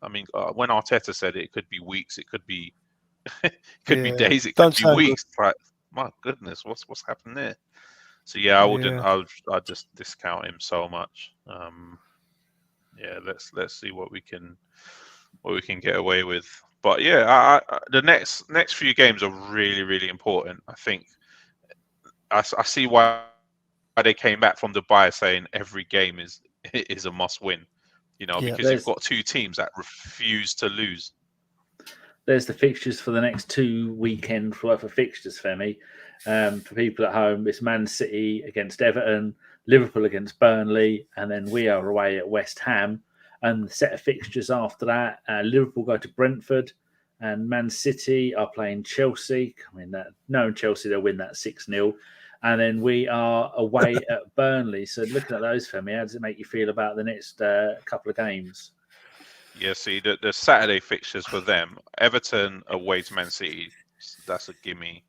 I mean, when Arteta said it could be weeks, it could be be days, it could be weeks. Like, my goodness, what's happened there? So I wouldn't. I'd just discount him so much. Let's see what we can get away with. But the next few games are really, really important. I think I see why they came back from Dubai saying every game is a must win. Because you've got two teams that refuse to lose. There's the fixtures for the next 2 weekends worth of fixtures, Femi. For people at home, it's Man City against Everton, Liverpool against Burnley, and then we are away at West Ham. And the set of fixtures after that, Liverpool go to Brentford, and Man City are playing Chelsea. I mean, knowing Chelsea, they'll win that 6-0. And then we are away at Burnley. So looking at those, Femi, how does it make you feel about the next couple of games? Yeah, see, the Saturday fixtures for them, Everton away to Man City, that's a gimme.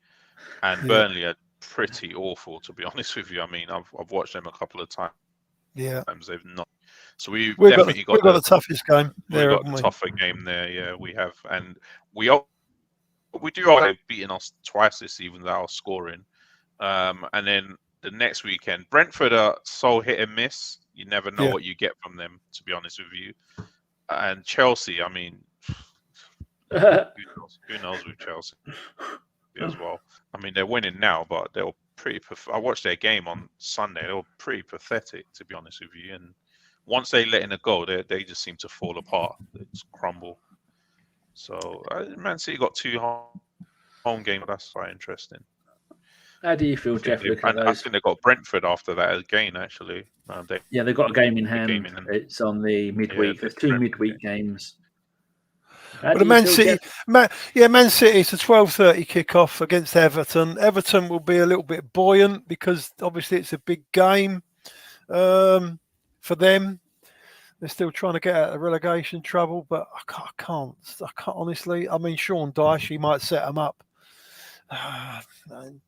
And Burnley are pretty awful, to be honest with you. I mean, I've watched them a couple of times. Yeah. They've not. So we've got the toughest game there. We've got the tougher game there, yeah, we have. And we do are beating us twice this season without scoring. And then the next weekend, Brentford are so hit and miss. You never know what you get from them, to be honest with you. And Chelsea, I mean, who knows with Chelsea as well. I mean, they're winning now, but they were pretty. I watched their game on Sunday. They were pretty pathetic, to be honest with you. And once they let in a goal, they just seem to fall apart. They just crumble. So Man City got 2 home games. That's quite interesting. How do you feel, Geoff? I think they got Brentford after that again. Actually, they've got a game in hand. It's on the midweek. There's 2 midweek games. But Man City, Man City. It's a 12:30 kickoff against Everton. Everton will be a little bit buoyant because obviously it's a big game for them. They're still trying to get out of relegation trouble, but I can't honestly. I mean, Sean Dyche, he might set them up. And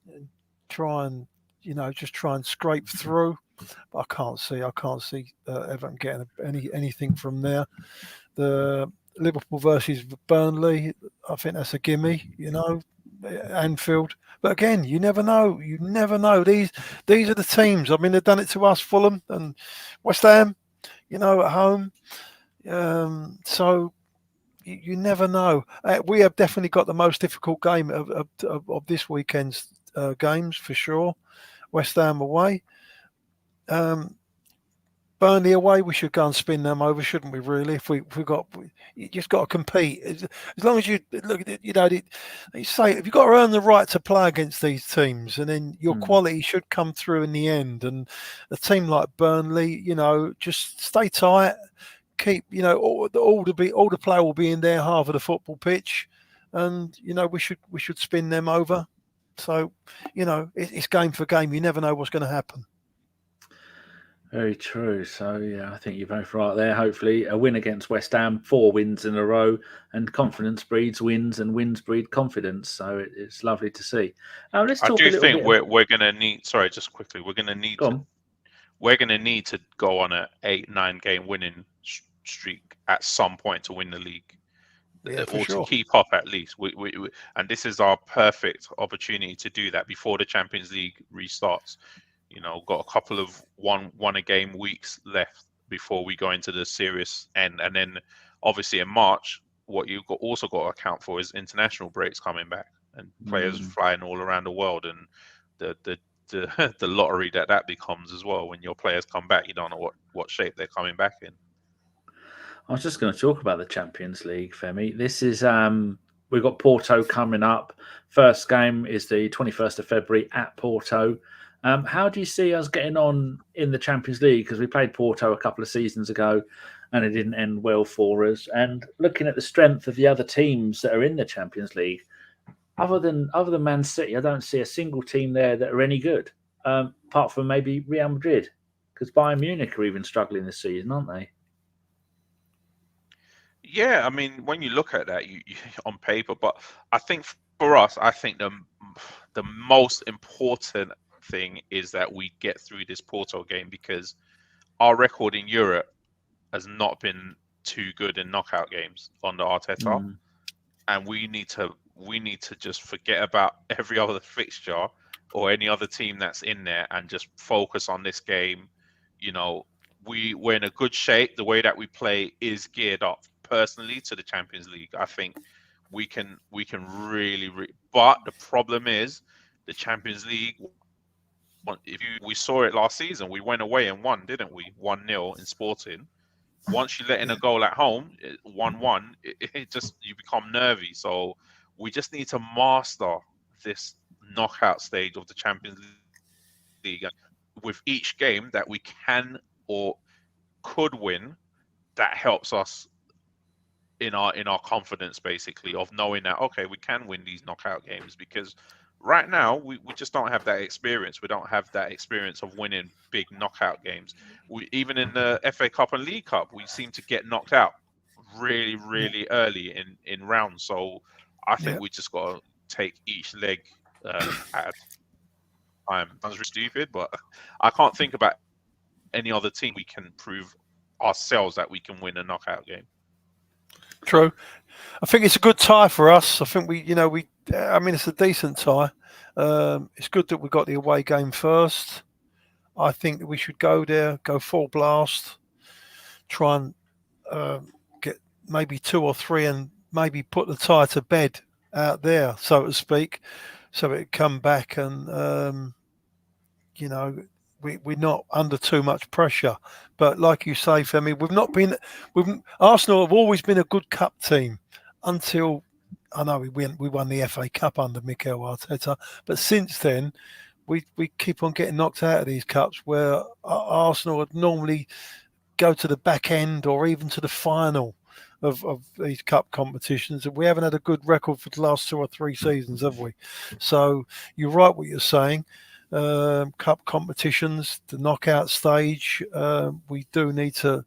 try and scrape through, but I can't see Everton getting anything from there. The Liverpool versus Burnley, I think that's a gimme, Anfield. But again, you never know. These are the teams. I mean, they've done it to us, Fulham and West Ham, at home. So you never know. We have definitely got the most difficult game of this weekend's games for sure. West Ham away. Burnley away, we should go and spin them over, shouldn't we? Really, if we got, you just got to compete. As long as you look at it, you say if you've got to earn the right to play against these teams, and then your quality should come through in the end. And a team like Burnley, just stay tight, keep, all the play will be in their half of the football pitch, and we should spin them over. So it's game for game. You never know what's going to happen. Very true. So, yeah, I think you're both right there. Hopefully a win against West Ham, 4 wins in a row, and confidence breeds wins and wins breed confidence. So it's lovely to see. Let's talk I do think we're going to need, sorry, just quickly, we're going to need to go on a 8-9 game winning streak at some point to win the league. Yeah, or to keep up at least. And this is our perfect opportunity to do that before the Champions League restarts. Got a couple of one a game weeks left before we go into the serious end, and then obviously in March, what you've also got to account for is international breaks coming back and players flying all around the world, and the lottery that becomes as well. When your players come back, you don't know what shape they're coming back in. I was just going to talk about the Champions League, Femi. This is we've got Porto coming up. First game is the 21st of February at Porto. How do you see us getting on in the Champions League? Because we played Porto a couple of seasons ago and it didn't end well for us. And looking at the strength of the other teams that are in the Champions League, other than Man City, I don't see a single team there that are any good, apart from maybe Real Madrid, because Bayern Munich are even struggling this season, aren't they? Yeah, I mean, when you look at that, you on paper, but I think for us, the most important thing is that we get through this Porto game, because our record in Europe has not been too good in knockout games under Arteta, and we need to just forget about every other fixture or any other team that's in there and just focus on this game. We're in a good shape. The way that we play is geared up personally to the Champions League. I think we can really, but the problem is the Champions League. We saw it last season. We went away and won, didn't we? 1-0 in Sporting. Once you let in a goal at home, 1-1, you become nervy. So we just need to master this knockout stage of the Champions League. And with each game that we can or could win, that helps us in our confidence, basically, of knowing that, okay, we can win these knockout games, because right now we just don't have that experience. We don't have that experience of winning big knockout games. Even in the FA Cup and League Cup, we seem to get knocked out really, really early in rounds. So I think we just got to take each leg at a time. Sounds really stupid, but I can't think about any other team we can prove ourselves that we can win a knockout game. True. I think it's a good tie for us. I think it's a decent tie. It's good that we got the away game first. I think that we should go there, go full blast, try and get maybe 2 or 3 and maybe put the tie to bed out there, so to speak, so it come back and, we're not under too much pressure. But like you say, Femi, Arsenal have always been a good cup team until, I know we won the FA Cup under Mikel Arteta, but since then we keep on getting knocked out of these cups, where Arsenal would normally go to the back end or even to the final of these cup competitions, and we haven't had a good record for the last 2 or 3 seasons, have we? So you're right what you're saying. Cup competitions, the knockout stage, we do need to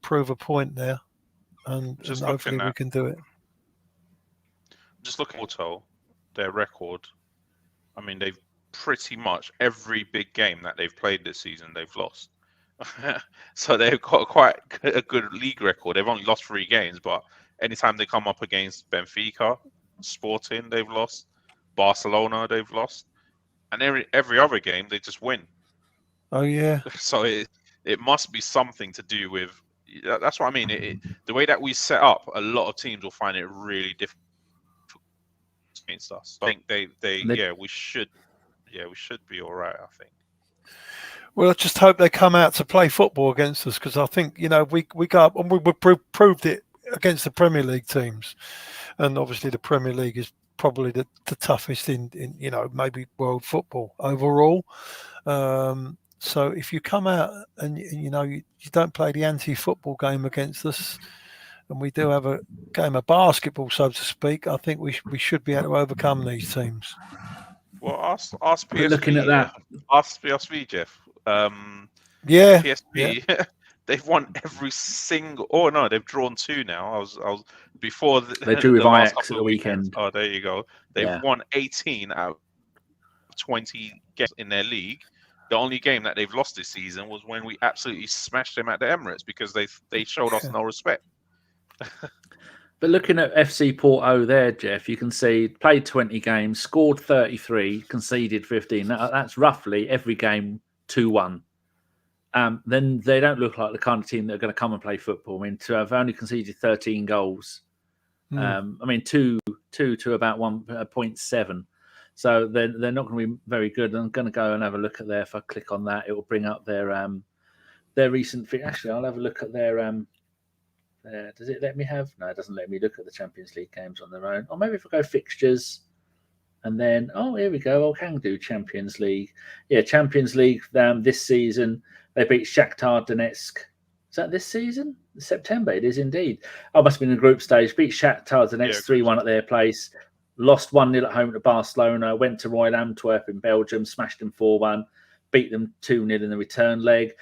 prove a point there, and hopefully we can do it. Just look at Porto, their record. I mean, they've pretty much every big game that they've played this season, they've lost. So they've got quite a good league record. They've only lost 3 games, but anytime they come up against Benfica, Sporting, they've lost. Barcelona, they've lost. And every other game, they just win. Oh, yeah. So it must be something to do with, That's what I mean. The way that we set up, a lot of teams will find it really difficult against us. I think we should be all right. I think. Well, I just hope they come out to play football against us, because I think, you know, we go up and we proved it against the Premier League teams, and obviously the Premier League is probably the toughest in you know, maybe world football overall. So if you come out and you know you don't play the anti-football game against us, and we do have a game of basketball, so to speak, I think we should be able to overcome these teams. Well, ask PSV. Looking at that, ask PSV, Geoff. PSV, they've won every single. Oh no, they've drawn 2 now. I was before they drew with Ajax at the weekend. Oh, there you go. They've won 18 out of 20 games in their league. The only game that they've lost this season was when we absolutely smashed them at the Emirates, because they showed us no respect. But looking at FC Porto there, Geoff, you can see played 20 games, scored 33, conceded 15. That's roughly every game 2-1. Then they don't look like the kind of team that are going to come and play football. I mean, to have only conceded 13 goals, I mean, 2 to about 1.7. So they're not going to be very good. I'm going to go and have a look at there. If I click on that, it will bring up their recent. Actually, I'll have a look at their. Does it let me have? No, it doesn't let me look at the Champions League games on their own. Or maybe if I go fixtures, and then here we go. I can do Champions League. Yeah, Champions League. This season they beat Shakhtar Donetsk. Is that this season? September. It is indeed. I must have been in the group stage. Beat Shakhtar Donetsk 3-1 at their place. Lost 1-0 at home to Barcelona, went to Royal Antwerp in Belgium, smashed them 4-1, beat them 2-0 in the return leg.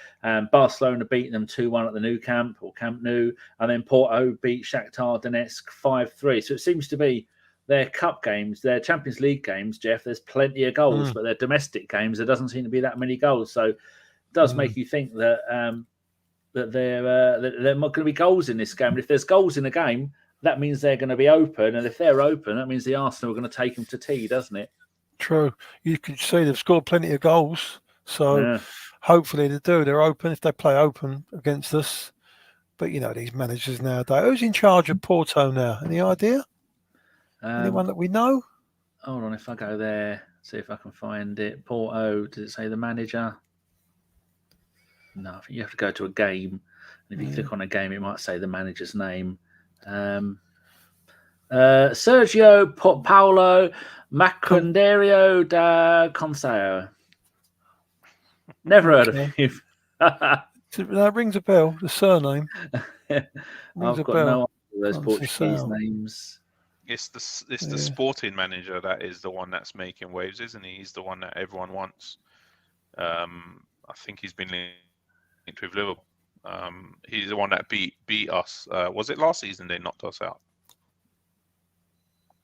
Barcelona beat them 2-1 at the Nou Camp, or Camp Nou, and then Porto beat Shakhtar Donetsk 5-3. So it seems to be their cup games, their Champions League games, Geoff, there's plenty of goals, but their domestic games, there doesn't seem to be that many goals. So it does make you think that that there are going to be goals in this game. And if there's goals in a game, that means they're going to be open, and if they're open, that means the Arsenal are going to take them to tea, doesn't it? True. You can see they've scored plenty of goals, so hopefully they do. They're open if they play open against us. But you know, these managers nowadays. Who's in charge of Porto now? Any idea? Anyone that we know? Hold on, if I go there, see if I can find it. Porto. Does it say the manager? No, I think you have to go to a game, and if you click on a game, it might say the manager's name. Sergio Paulo Macundario da Conceio. Never heard of him. That rings a bell. The surname. I've got no idea those Portuguese names. It's the sporting manager that is the one that's making waves, isn't he? He's the one that everyone wants. I think he's been linked with Liverpool. He's the one that beat us. Was it last season they knocked us out?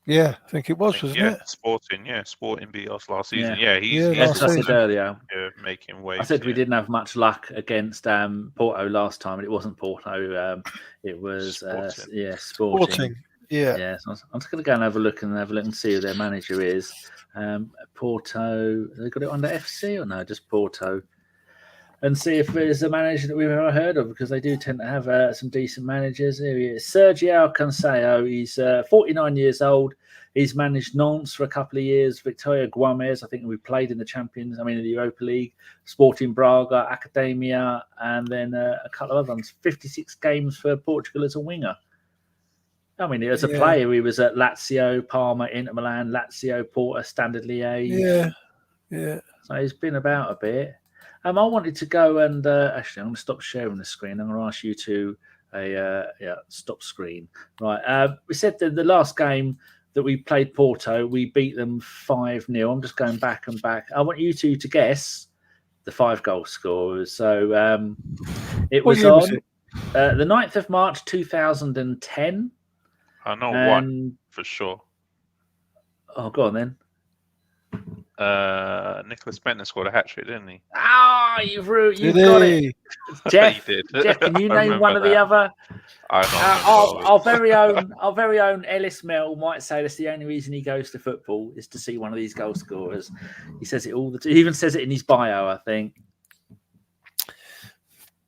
Yeah, I think it was, wasn't it? Sporting beat us last season. He's I said earlier. Making waves. I said we didn't have much luck against Porto last time, and it wasn't Porto. It was Sporting. Yeah. So I'm just going to go and have a look and see who their manager is. Porto. They got it under FC or no? Just Porto. And see if there's a manager that we've ever heard of, because they do tend to have some decent managers. Here he is, Sergio Conceição. He's 49 years old. He's managed Nantes for a couple of years, Victoria Guames, I think we played in the Europa League, Sporting Braga, Academia, and then a couple of other ones. 56 games for Portugal as a winger. I mean, as a player, he was at Lazio, Parma, Inter Milan, Lazio, Porto, Standard Liège. Yeah. So he's been about a bit. I wanted to go and actually, I'm going to stop sharing the screen. I'm going to ask you to stop screen. Right. We said that the last game that we played Porto, we beat them 5-0. I'm just going back and back. I want you two to guess the 5 goal scorers. So it was on the 9th of March 2010. I know one for sure. Oh, go on then. Nicholas Bentner scored a hat-trick, didn't he? You've got it. Jeff, He did. Jeff, can you name one of the other? Our very own Ellis Mel might say that's the only reason he goes to football is to see one of these goal scorers. He says it all the time. He even says it in his bio, I think.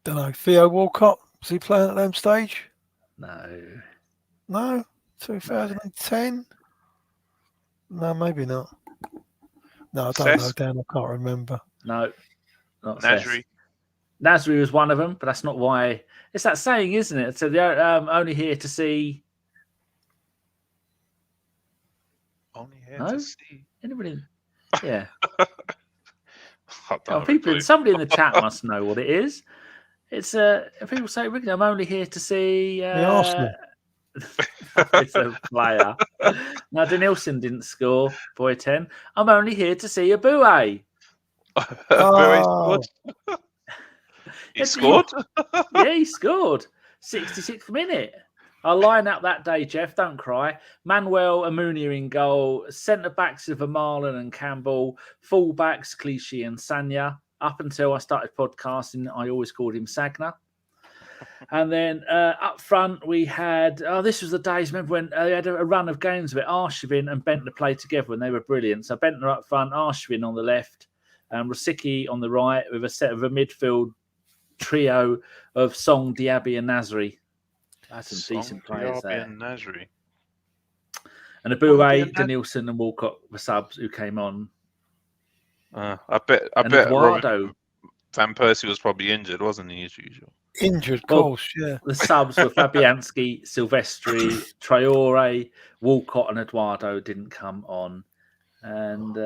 Don't know. Theo Walcott, Was he playing at that stage? No. 2010? No, maybe not. No, I don't know, Cesc? Dan. I can't remember. No, not Nasri. Nasri was one of them, but that's not why. It's that saying, isn't it? So they're only here to see. Only here No? to see. Anybody? Yeah. I don't Oh, have a people, clue. somebody in the chat must know what it is. It's people say, "Really, I'm only here to see." The Arsenal. It's a player. Now, Denilson didn't score. Boy 10. I'm only here to see a Boué. Oh. He scored? Yeah, he scored. 66th minute. I'll line up that day, Geoff. Don't cry. Manuel Amunia in goal. Centre backs of Vermaelen and Campbell. Full backs Clichy and Sanya. Up until I started podcasting, I always called him Sagna. And then up front, we had... this was the days, remember when they had a run of games where Arshavin and Bentner played together and they were brilliant. So Bentner up front, Arshavin on the left, Rosicky on the right with a set of a midfield trio of Song, Diaby and Nasri. That's some decent players there. And Nasri. And Aboué, Denilson and Walcott were subs who came on. I bet Eduardo. Van Persie was probably injured, wasn't he, as usual? Injured, of course, yeah. The subs were Fabianski, Silvestri, Traore, Walcott and Eduardo didn't come on. And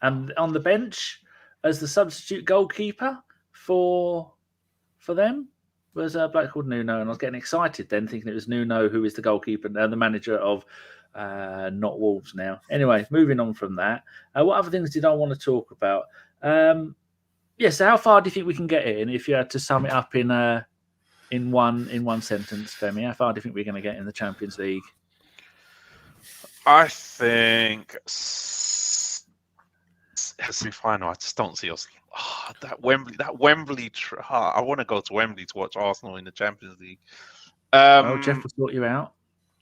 on the bench as the substitute goalkeeper for them was a bloke called Nuno, and I was getting excited then, thinking it was Nuno who is the goalkeeper and the manager of not Wolves now. Anyway, moving on from that, what other things did I want to talk about? So how far do you think we can get in if you had to sum it up in one sentence, Femi? How far do you think we're going to get in the Champions League? I think semi-final. I just don't see us. That Wembley. I want to go to Wembley to watch Arsenal in the Champions League. Geoff will sort you out.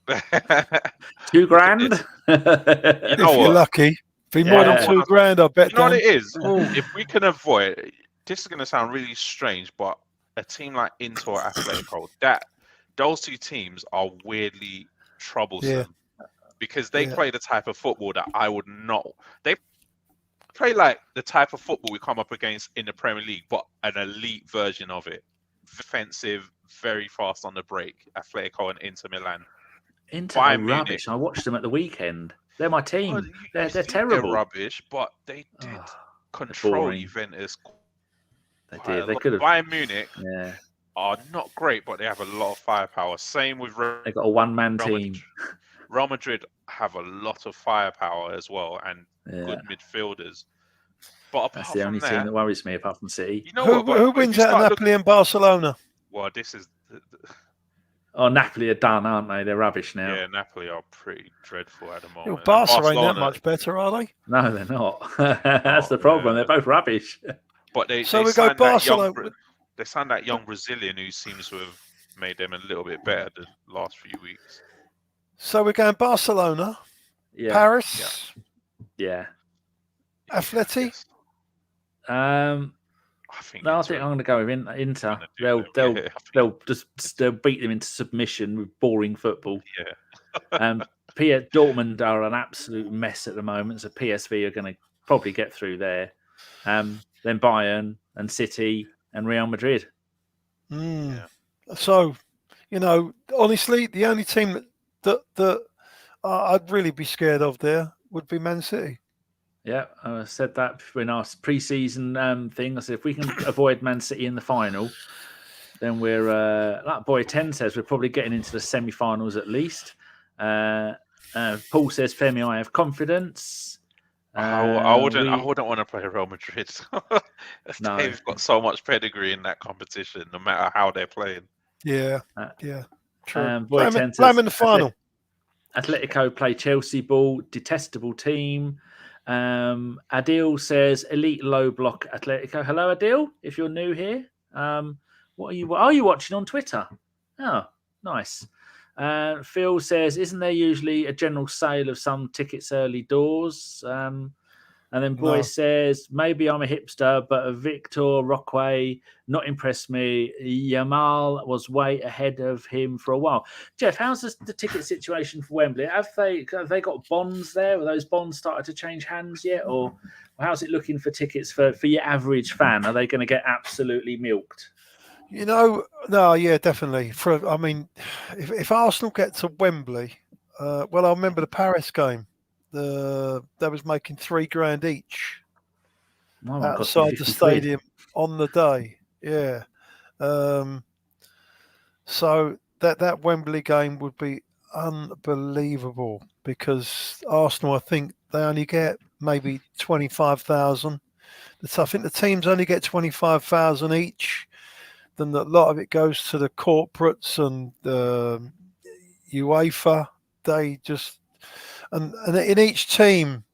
$2,000. You know if you're lucky. Be more than $2,000, I bet. You know what it is? If we can avoid, this is going to sound really strange, but a team like Inter or Atletico, those two teams are weirdly troublesome because they play the type of football that I would not. They play like the type of football we come up against in the Premier League, but an elite version of it. Defensive, very fast on the break. Atletico and Inter Milan. Inter are rubbish. I watched them at the weekend. They're my team. They're terrible. They're rubbish, but they did control Juventus. They did. They could have. Bayern Munich are not great, but they have a lot of firepower. Same with they got a one-man team. Real Madrid have a lot of firepower as well and good midfielders. But that's the only team that worries me, apart from City. You know who wins out of Napoli and Barcelona? Well, this is. Napoli are done, aren't they? They're rubbish now. Yeah, Napoli are pretty dreadful at the moment. Barca ain't that much better, are they? No, they're not. That's the problem. They're both rubbish. But they we go Barcelona. They signed that young Brazilian who seems to have made them a little bit better the last few weeks. So we're going Barcelona, Paris, Atleti. I think I'm going to go with Inter. They'll beat them into submission with boring football. Yeah. Dortmund are an absolute mess at the moment, so PSV are going to probably get through there. Then Bayern and City and Real Madrid. So, honestly, the only team that I'd really be scared of there would be Man City. Yeah, I said that in our pre-season thing. I said if we can avoid Man City in the final, then we're like Boy 10 says, we're probably getting into the semi-finals at least. Paul says, Femi, I have confidence. I wouldn't want to play Real Madrid. They've got so much pedigree in that competition, no matter how they're playing. Yeah, true. Boy 10 says, play them in the final. Atletico play Chelsea ball, detestable team. Adil says elite low block Atletico. Hello, Adil. If you're new here, what are you watching on Twitter? Oh, nice. Phil says, isn't there usually a general sale of some tickets early doors? And then Boy says, maybe I'm a hipster, but Victor Roque not impressed me. Yamal was way ahead of him for a while. Geoff, how's the ticket situation for Wembley? Have they got bonds there? Have those bonds started to change hands yet? Or how's it looking for tickets for your average fan? Are they going to get absolutely milked? No, yeah, definitely. If Arsenal get to Wembley, I remember the Paris game. They was making $3,000 each outside the stadium on the day. Yeah. So that Wembley game would be unbelievable because Arsenal, I think they only get maybe 25,000. I think the teams only get 25,000 each. Then a lot of it goes to the corporates and the UEFA. They just and in each team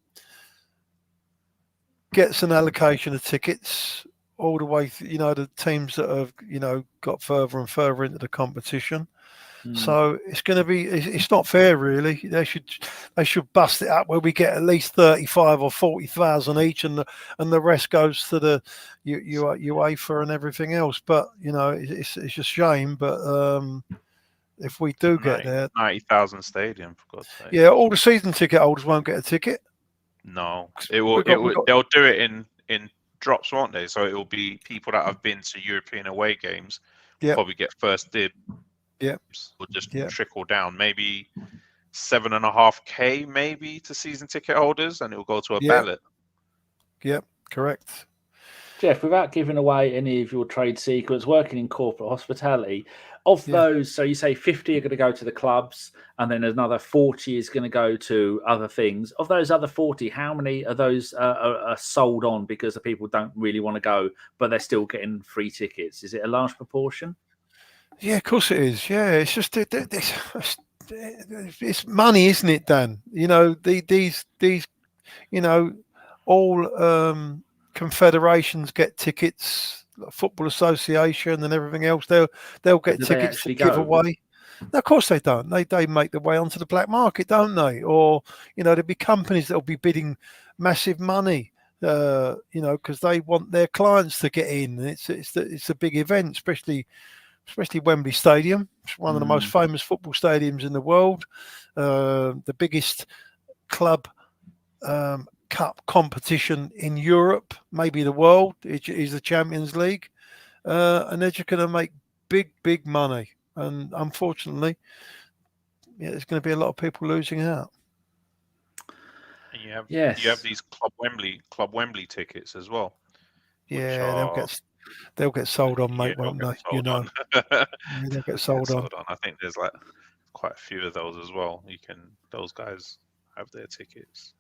gets an allocation of tickets all the way. The teams that have got further and further into the competition. So it's going to be. It's not fair, really. They should bust it up where we get at least 35 or 40,000 each, and the rest goes to the UEFA and everything else. But it's a shame. But if we do get there, 90,000 stadium, for God's sake. Yeah, all the season ticket holders won't get a ticket. No, they'll do it in drops, won't they? So it will be people that have been to European away games probably get first dibs. Yeah, will just trickle down. Maybe 7.5K maybe to season ticket holders, and it will go to a ballot. Yep, correct. Geoff, without giving away any of your trade secrets, working in corporate hospitality, of those, so you say 50 are going to go to the clubs, and then another 40 is going to go to other things. Of those other 40, how many of those are sold on because the people don't really want to go, but they're still getting free tickets? Is it a large proportion? Yeah, of course it is. Yeah, it's just it's money, isn't it, Dan? These all confederations get tickets, Football Association and everything else. They'll get tickets to give away. No, of course they don't. They make their way onto the black market, don't they? Or there'll be companies that'll be bidding massive money. Because they want their clients to get in. It's a big event, especially Wembley Stadium. It's one of the most famous football stadiums in the world. The biggest club cup competition in Europe, maybe the world, is the Champions League. And they're just going to make big money. And unfortunately, there's going to be a lot of people losing out. And you have these Club Wembley tickets as well. Yeah, they'll get sold on, mate, won't they? They'll get sold on. I think there's quite a few of those as well. Those guys have their tickets.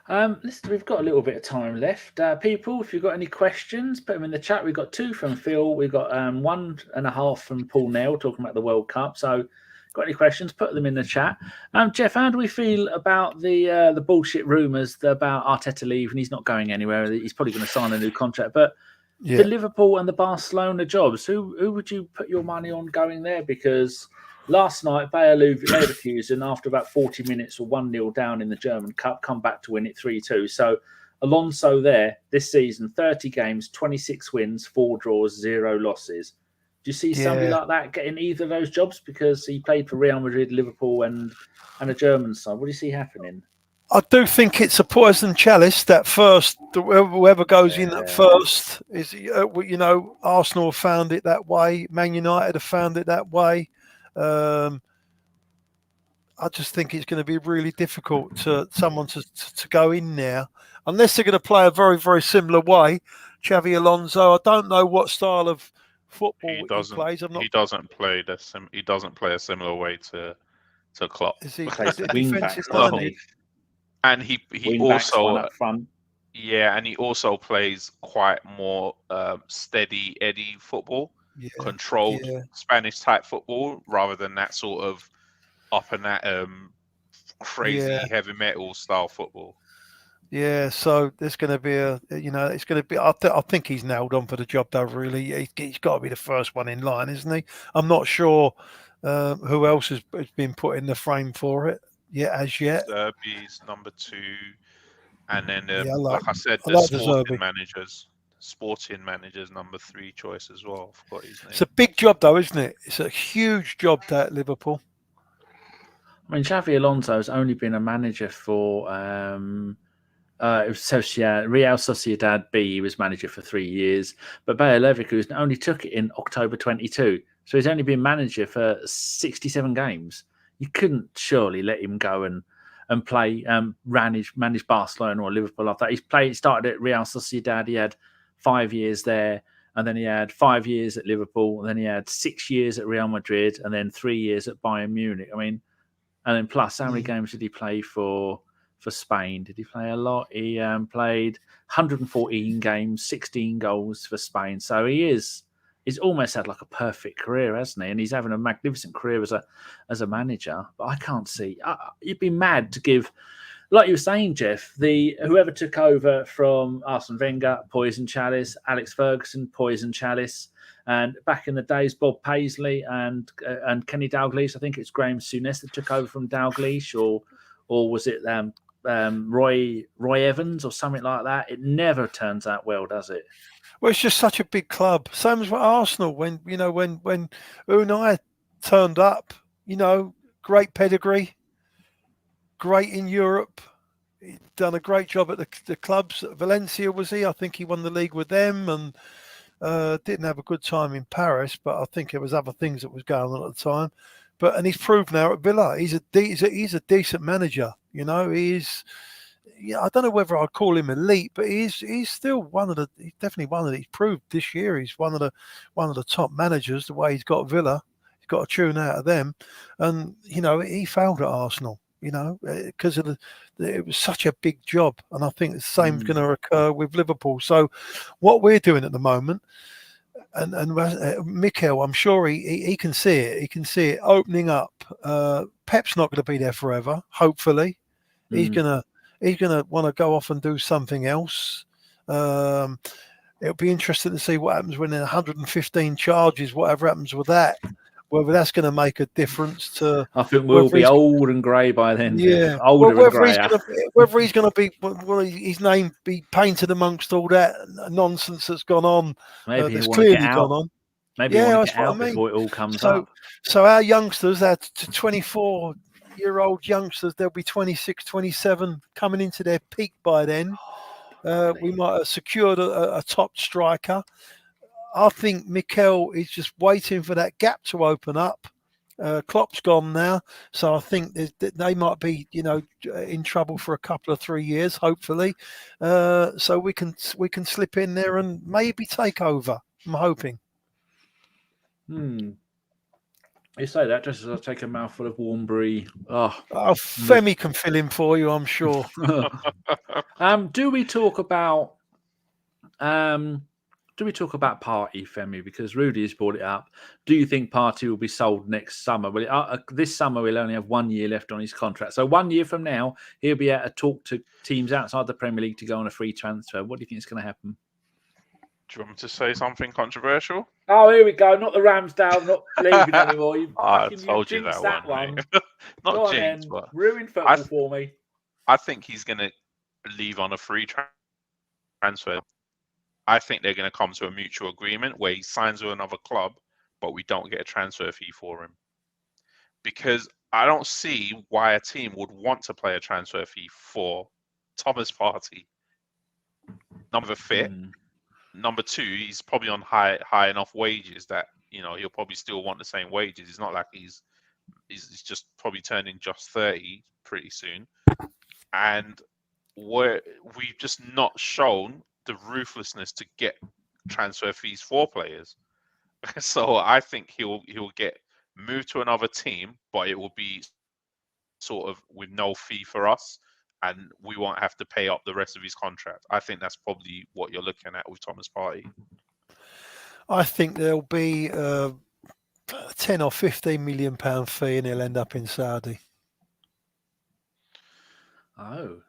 Listen, we've got a little bit of time left. People, if you've got any questions, put them in the chat. We've got 2 from Phil. We've got 1.5 from Paul Nell talking about the World Cup. So, got any questions? Put them in the chat. Geoff, how do we feel about the bullshit rumours about Arteta leaving? He's not going anywhere. He's probably going to sign a new contract. But the Liverpool and the Barcelona jobs, who would you put your money on going there? Because last night, Bayer Leverkusen, after about 40 minutes or 1-0 down in the German Cup, come back to win it 3-2. So Alonso there this season, 30 games, 26 wins, 4 draws, 0 losses. Do you see somebody like that getting either of those jobs? Because he played for Real Madrid, Liverpool, and a German side. What do you see happening? I do think it's a poison chalice that first, whoever goes in at first is, Arsenal have found it that way. Man United have found it that way. I just think it's going to be really difficult to someone to go in there unless they're going to play a very, very similar way. Xavi Alonso, I don't know what style of football he plays. He doesn't play he doesn't play a similar way to Klopp. Is he defensive? And he also up front. Yeah, and he also plays quite more steady Eddie football, controlled Spanish type football, rather than that sort of up and at crazy heavy metal style football. Yeah, so there's going to be it's going to be. I think he's nailed on for the job, though. Really, he's got to be the first one in line, isn't he? I'm not sure who else has been put in the frame for it yet. As yet, Serbi's number 2. And then, Yeah, like I said, I the like De Zerbi. sporting managers number 3 choice as well. I forgot his name. It's a big job, though, isn't it? It's a huge job that at Liverpool. I mean, Xavi Alonso's only been a manager for Real Sociedad B. He was manager for 3 years, but Bayer Leverkusen only took it in October 22. So he's only been manager for 67 games. You couldn't surely let him go and play manage Barcelona or Liverpool after that. He started at Real Sociedad. He had 5 years there, and then he had 5 years at Liverpool, and then he had 6 years at Real Madrid, and then 3 years at Bayern Munich. I mean, and then plus, how many games did he play for Spain? Did he play a lot? He played 114 games, 16 goals for Spain. So he's almost had like a perfect career, hasn't he? And he's having a magnificent career as a manager. But I can't see. You'd be mad to give, like you were saying, Geoff, whoever took over from Arsene Wenger, poison chalice, Alex Ferguson, poison chalice. And back in the days, Bob Paisley and Kenny Dalglish, I think it's Graham Souness that took over from Dalglish, or was it Roy Evans or something like that? It never turns out well, does it? Well, it's just such a big club. Same as with Arsenal. When Unai turned up, great pedigree, great in Europe. He'd done a great job at the clubs. Valencia was he? I think he won the league with them, and didn't have a good time in Paris. But I think there was other things that was going on at the time. And he's proved now at Villa. He's a decent manager. He's. Yeah, I don't know whether I'd call him elite, but he's still he's definitely one of the. He's proved this year he's one of the top managers. The way he's got Villa, he's got a tune out of them, and he failed at Arsenal. Because it was such a big job, and I think the same's going to occur with Liverpool. So, what we're doing at the moment, and Mikel, I'm sure he can see it. He can see it opening up. Pep's not going to be there forever. Hopefully, he's gonna want to go off and do something else. It'll be interesting to see what happens when in 115 charges, whatever happens with that, whether that's going to make a difference to. I think we'll be old and grey by then. Yeah, older and greyer. Whether he's going to be, his name be painted amongst all that nonsense that's gone on. Maybe that's clearly gone on. Maybe that's what I mean. Before it all comes up. So our youngsters, our 24-year-old youngsters, they'll be 26, 27, coming into their peak by then. We might have secured a top striker. I think Mikel is just waiting for that gap to open up. Klopp's gone now, so I think they might be, in trouble for a couple of 3 years, hopefully. So we can slip in there and maybe take over. I'm hoping. You say that just as I take a mouthful of warm brie. Femi can fill in for you, I'm sure. Do we talk about Partey, Femi? Because Rudy has brought it up. Do you think Partey will be sold next summer? Well, this summer we'll only have 1 year left on his contract. So 1 year from now, he'll be able to talk to teams outside the Premier League to go on a free transfer. What do you think is going to happen? Do you want me to say something controversial? Oh, here we go. Not the Ramsdale, not leaving anymore. I told you that one. Not jinx, but ruined football for me. I think he's going to leave on a free transfer. I think they're going to come to a mutual agreement where he signs with another club, but we don't get a transfer fee for him. Because I don't see why a team would want to play a transfer fee for Thomas Partey. Number fit. Number two, he's probably on high enough wages that he'll probably still want the same wages. It's not like he's just probably turning just 30 pretty soon, and we've just not shown the ruthlessness to get transfer fees for players. So I think he'll get moved to another team, but it will be sort of with no fee for us. And we won't have to pay up the rest of his contract. I think that's probably what you're looking at with Thomas Partey. I think there'll be a 10 or 15 million pound fee, and he'll end up in Saudi. That's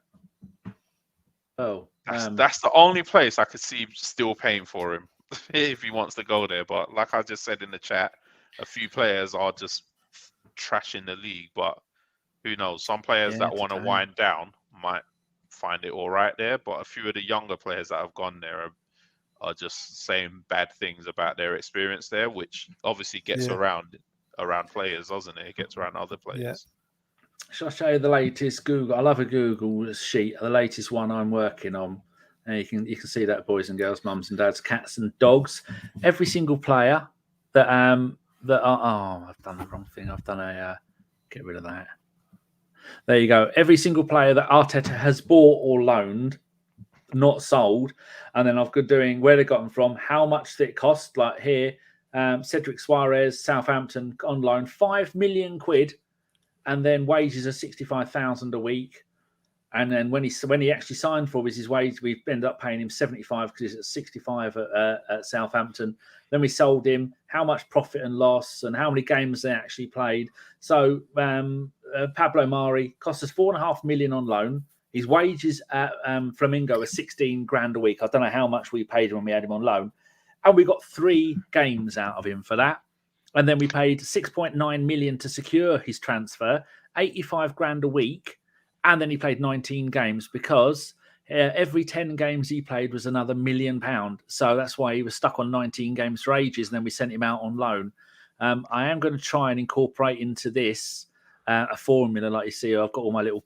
the only place I could see still paying for him if he wants to go there. But like I just said in the chat, a few players are just trashing the league, but who knows? Some players that want to wind down might find it all right there. But a few of the younger players that have gone there are just saying bad things about their experience there, which obviously gets around players, doesn't it? It gets around other players. Yeah. Shall I show you the latest Google? I love a Google sheet. The latest one I'm working on. And you can see that, boys and girls, mums and dads, cats and dogs. Every single player that I've done the wrong thing. I've done get rid of that. There you go. Every single player that Arteta has bought or loaned, not sold, and then I've got doing where they got them from, how much did it cost? Like here, Cedric Suarez, Southampton on loan, £5 million, and then wages are 65,000 a week. And then when he actually signed for his wage, we ended up paying him 75 because he's at 65 at Southampton. Then we sold him. How much profit and loss, and how many games they actually played. So Pablo Mari cost us £4.5 million on loan. His wages at Flamingo are 16 grand a week. I don't know how much we paid him when we had him on loan, and we got 3 games out of him for that. And then we paid 6.9 million to secure his transfer, 85 grand a week. And then he played 19 games because every 10 games he played was another £1 million. So that's why he was stuck on 19 games for ages. And then we sent him out on loan. I am going to try and incorporate into this a formula. Like you see, I've got all my little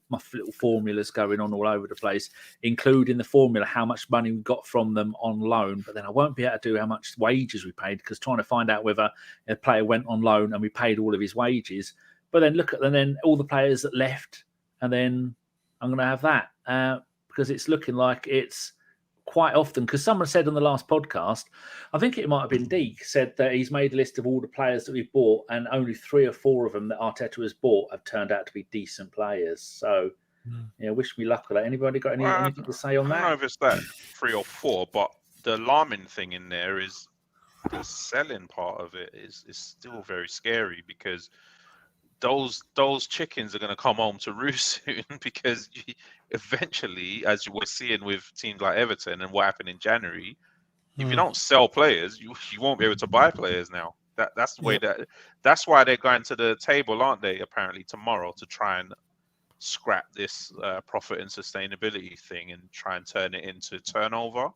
formulas going on all over the place, including the formula, how much money we got from them on loan. But then I won't be able to do how much wages we paid, because trying to find out whether a player went on loan and we paid all of his wages. But then look at then all the players that left. And then I'm going to have that because it's looking like it's quite often. Because someone said on the last podcast, I think it might have been Deke, said that he's made a list of all the players that we've bought, and only 3 or 4 of them that Arteta has bought have turned out to be decent players. So, wish me luck with that. Anybody got anything to say on that? I don't know if it's that 3 or 4, but the alarming thing in there is the selling part of it is still very scary, because those chickens are going to come home to roost soon, because eventually, as you were seeing with teams like Everton and what happened in January, if you don't sell players, you won't be able to buy players now. That's the way that's why they're going to the table, aren't they? Apparently tomorrow, to try and scrap this profit and sustainability thing and try and turn it into turnover,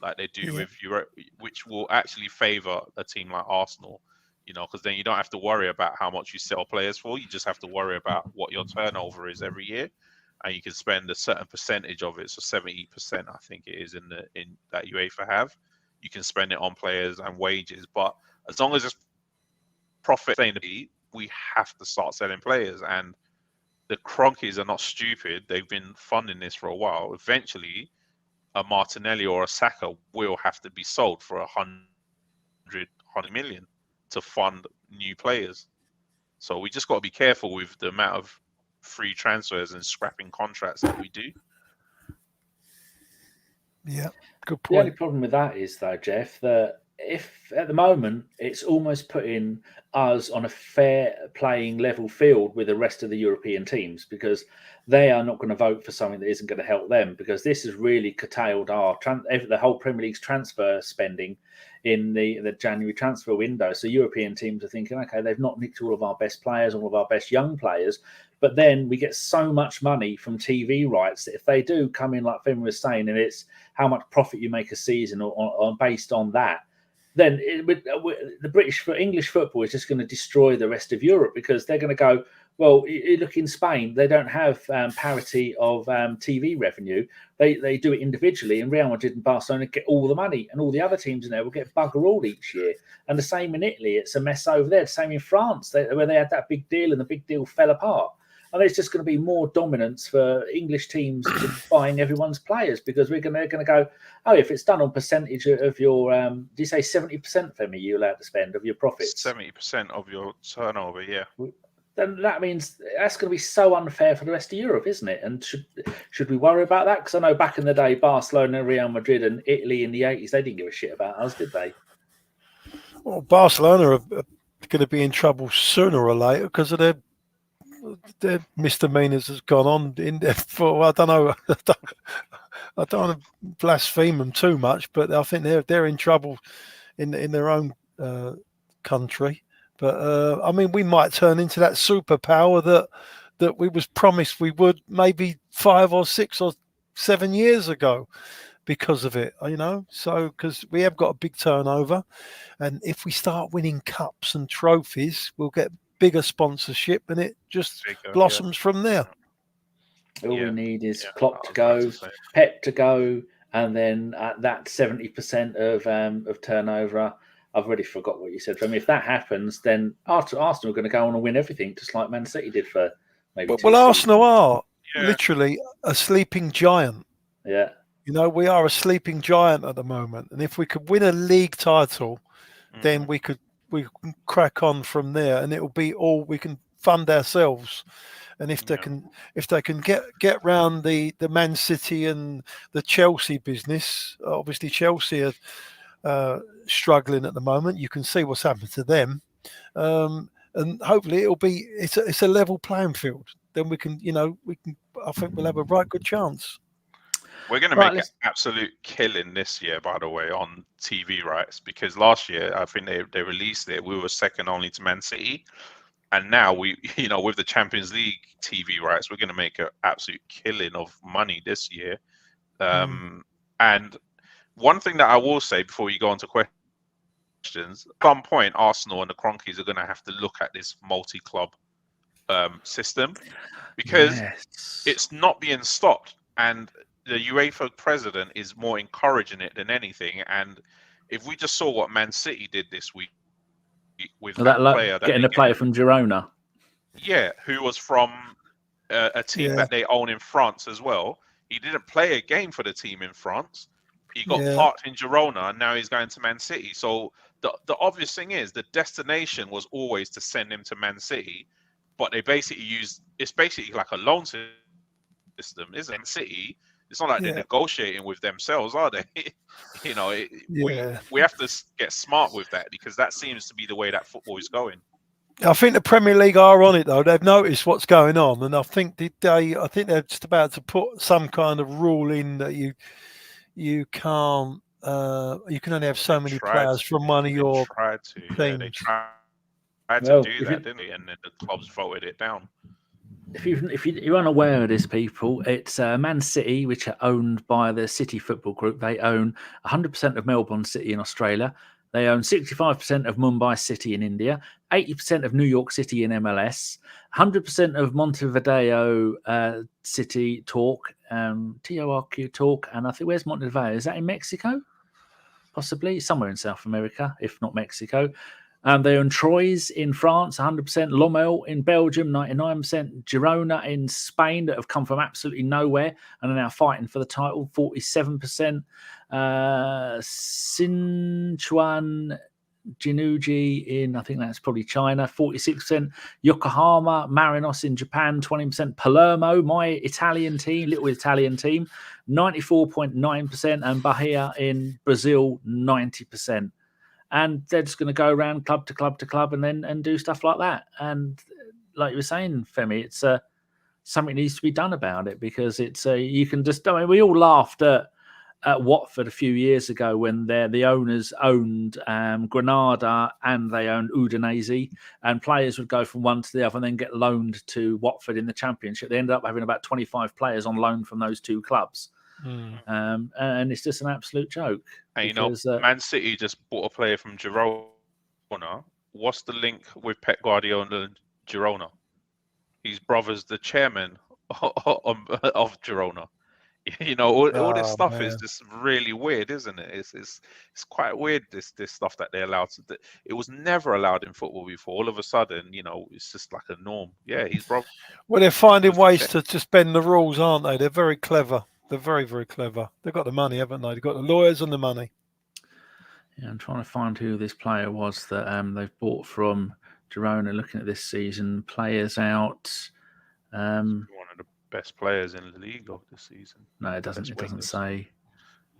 like they do with Europe, which will actually favour a team like Arsenal. Because then you don't have to worry about how much you sell players for. You just have to worry about what your turnover is every year, and you can spend a certain percentage of it. So 70%, I think it is in that UEFA have. You can spend it on players and wages, but as long as it's profit sustainability, we have to start selling players. And the Cronkies are not stupid. They've been funding this for a while. Eventually, a Martinelli or a Saka will have to be sold for 100 million. To fund new players. So we just got to be careful with the amount of free transfers and scrapping contracts that we do. Yeah, good point. The only problem with that is, though, Geoff, that if at the moment it's almost putting us on a fair playing level field with the rest of the European teams, because they are not going to vote for something that isn't going to help them, because this has really curtailed the whole Premier League's transfer spending in the January transfer window. So European teams are thinking, okay, they've not nicked all of our best players, all of our best young players, but then we get so much money from TV rights that if they do come in, like Femi was saying, and it's how much profit you make a season or based on that, then the English football is just going to destroy the rest of Europe, because they're going to go, well, you look in Spain, they don't have parity of TV revenue. They do it individually, and Real Madrid and Barcelona get all the money, and all the other teams in there will get bugger all each year. And the same in Italy, it's a mess over there. The same in France, where they had that big deal, and the big deal fell apart. And there's just going to be more dominance for English teams buying everyone's players, because they're going to go, oh, if it's done on percentage of your, do you say 70%, Femi, you're allowed to spend of your profits? 70% of your turnover, yeah. Then that means that's going to be so unfair for the rest of Europe, isn't it? And should we worry about that? Because I know back in the day, Barcelona, Real Madrid and Italy in the 80s, they didn't give a shit about us, did they? Well, Barcelona are going to be in trouble sooner or later because of their misdemeanors has gone on in there for, I don't know, I don't want to blaspheme them too much, but I think they're in trouble in their own country. But I mean, we might turn into that superpower that we was promised we would maybe 5 or 6 or 7 years ago because of it, you know. So because we have got a big turnover, and if we start winning cups and trophies, we'll get bigger sponsorship, and it just blossoms from there. All we need is Klopp to go, Pep to go, and then at that 70% of turnover. I've already forgot what you said. For me, if that happens, then Arsenal are going to go on and win everything, just like Man City did for maybe. Well, Arsenal are literally a sleeping giant. Yeah. You know, we are a sleeping giant at the moment, and if we could win a league title, then we can crack on from there, and it will be all we can fund ourselves. And if they can get round the Man City and the Chelsea business, obviously Chelsea are struggling at the moment. You can see what's happened to them, and hopefully it's a level playing field. Then we can. I think we'll have a right good chance. We're going to make an absolute killing this year, by the way, on TV rights, because last year I think they released it. We were second only to Man City, and now with the Champions League TV rights, we're going to make an absolute killing of money this year. And one thing that I will say before you go on to questions, at some point Arsenal and the Cronkies are going to have to look at this multi-club system, because it's not being stopped, and the UEFA president is more encouraging it than anything. And if we just saw what Man City did this week with that player, getting a player from Girona, who was from a team that they own in France as well. He didn't play a game for the team in France. He got parked in Girona, and now he's going to Man City. So the obvious thing is the destination was always to send him to Man City, but they basically it's basically like a loan system, isn't it? Man City. It's not like they're negotiating with themselves, are they? We have to get smart with that, because that seems to be the way that football is going. I think the Premier League are on it though. They've noticed what's going on, and I think they're just about to put some kind of rule in that you can't you can only have so many players from one of your teams. They tried to do that, didn't they? And then the clubs voted it down. If you're unaware of this, people, it's Man City, which are owned by the City Football Group. They own 100% of Melbourne City in Australia. They own 65% of Mumbai City in India, 80% of New York City in MLS, 100% of Montevideo City Talk, TORQ Talk, and I think, where's Montevideo? Is that in Mexico? Possibly somewhere in South America, if not Mexico. They own Troyes in France, 100%, Lommel in Belgium, 99%, Girona in Spain, that have come from absolutely nowhere and are now fighting for the title, 47%, Sichuan Jinuji in, I think that's probably China, 46%, Yokohama Marinos in Japan, 20%, Palermo, my Italian team, little Italian team, 94.9%, and Bahia in Brazil, 90%. And they're just going to go around club to club to club and do stuff like that. And like you were saying, Femi, it's something needs to be done about it, because it's you can just. I mean, we all laughed at Watford a few years ago when the owners owned Granada and they owned Udinese, and players would go from one to the other and then get loaned to Watford in the Championship. They ended up having about 25 players on loan from those two clubs. And it's just an absolute joke. And because, Man City just bought a player from Girona. What's the link with Pep Guardiola and Girona? His brother's the chairman of Girona. All this stuff is just really weird, isn't it? It's quite weird, this stuff that they're allowed to do. It was never allowed in football before. All of a sudden, it's just like a norm. Yeah, he's brother. Well, they're finding ways to just bend the rules, aren't they? They're very clever. They're very, very clever. They've got the money, haven't they? They've got the lawyers and the money. Yeah, I'm trying to find who this player was that they've bought from Girona. Looking at this season, players out. One of the best players in the league of this season. No, it doesn't. It doesn't say.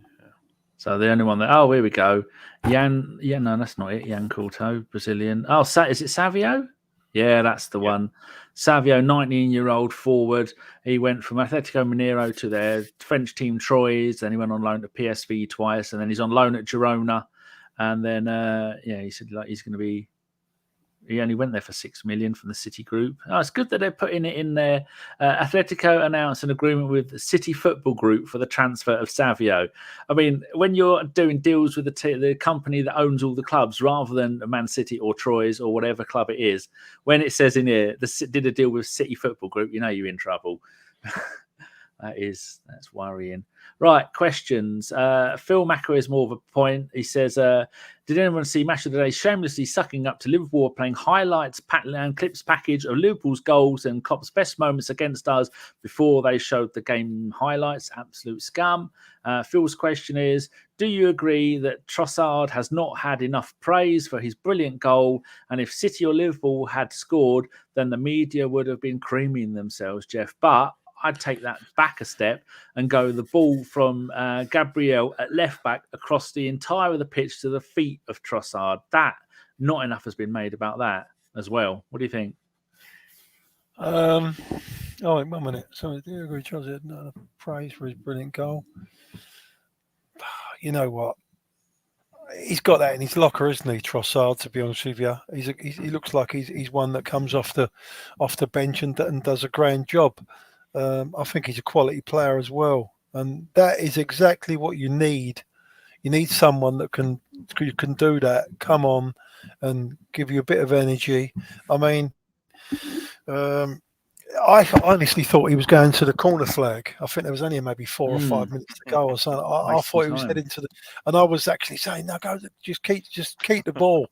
Yeah. So the only one that. Oh, here we go. No, that's not it. Jan Couto, Brazilian. Oh, is it Savio? Yeah, that's the one. Savio, 19-year-old forward. He went from Atletico Mineiro to their French team Troyes. Then he went on loan to PSV twice, and then he's on loan at Girona. And then, he said he's going to be He only went there for 6 million from the City Group. Oh, it's good that they're putting it in there. Atletico announced an agreement with the City Football Group for the transfer of Savio. I mean, when you're doing deals with the company that owns all the clubs, rather than Man City or Troyes or whatever club it is, when it says in here, did a deal with City Football Group, you know you're in trouble. That's worrying. Right, questions. Phil Macker is more of a point. He says, did anyone see Match of the Day shamelessly sucking up to Liverpool playing highlights and clips package of Liverpool's goals and Klopp's best moments against us before they showed the game highlights? Absolute scum. Phil's question is, do you agree that Trossard has not had enough praise for his brilliant goal? And if City or Liverpool had scored, then the media would have been creaming themselves, Geoff. But I'd take that back a step and go the ball from Gabriel at left back across the entire of the pitch to the feet of Trossard. That, not enough has been made about that as well. What do you think? Oh, wait, 1 minute. So, do you agree, Trossard? No, praise for his brilliant goal. You know what? He's got that in his locker, isn't he, Trossard? To be honest with you, he looks like he's one that comes off the bench and does a grand job. I think he's a quality player as well, and that is exactly what you need. You need someone that can do that. Come on, and give you a bit of energy. I mean, I honestly thought he was going to the corner flag. I think there was only maybe 4 or 5 minutes to go or something. I thought he was heading to and I was actually saying, no, go, just keep the ball,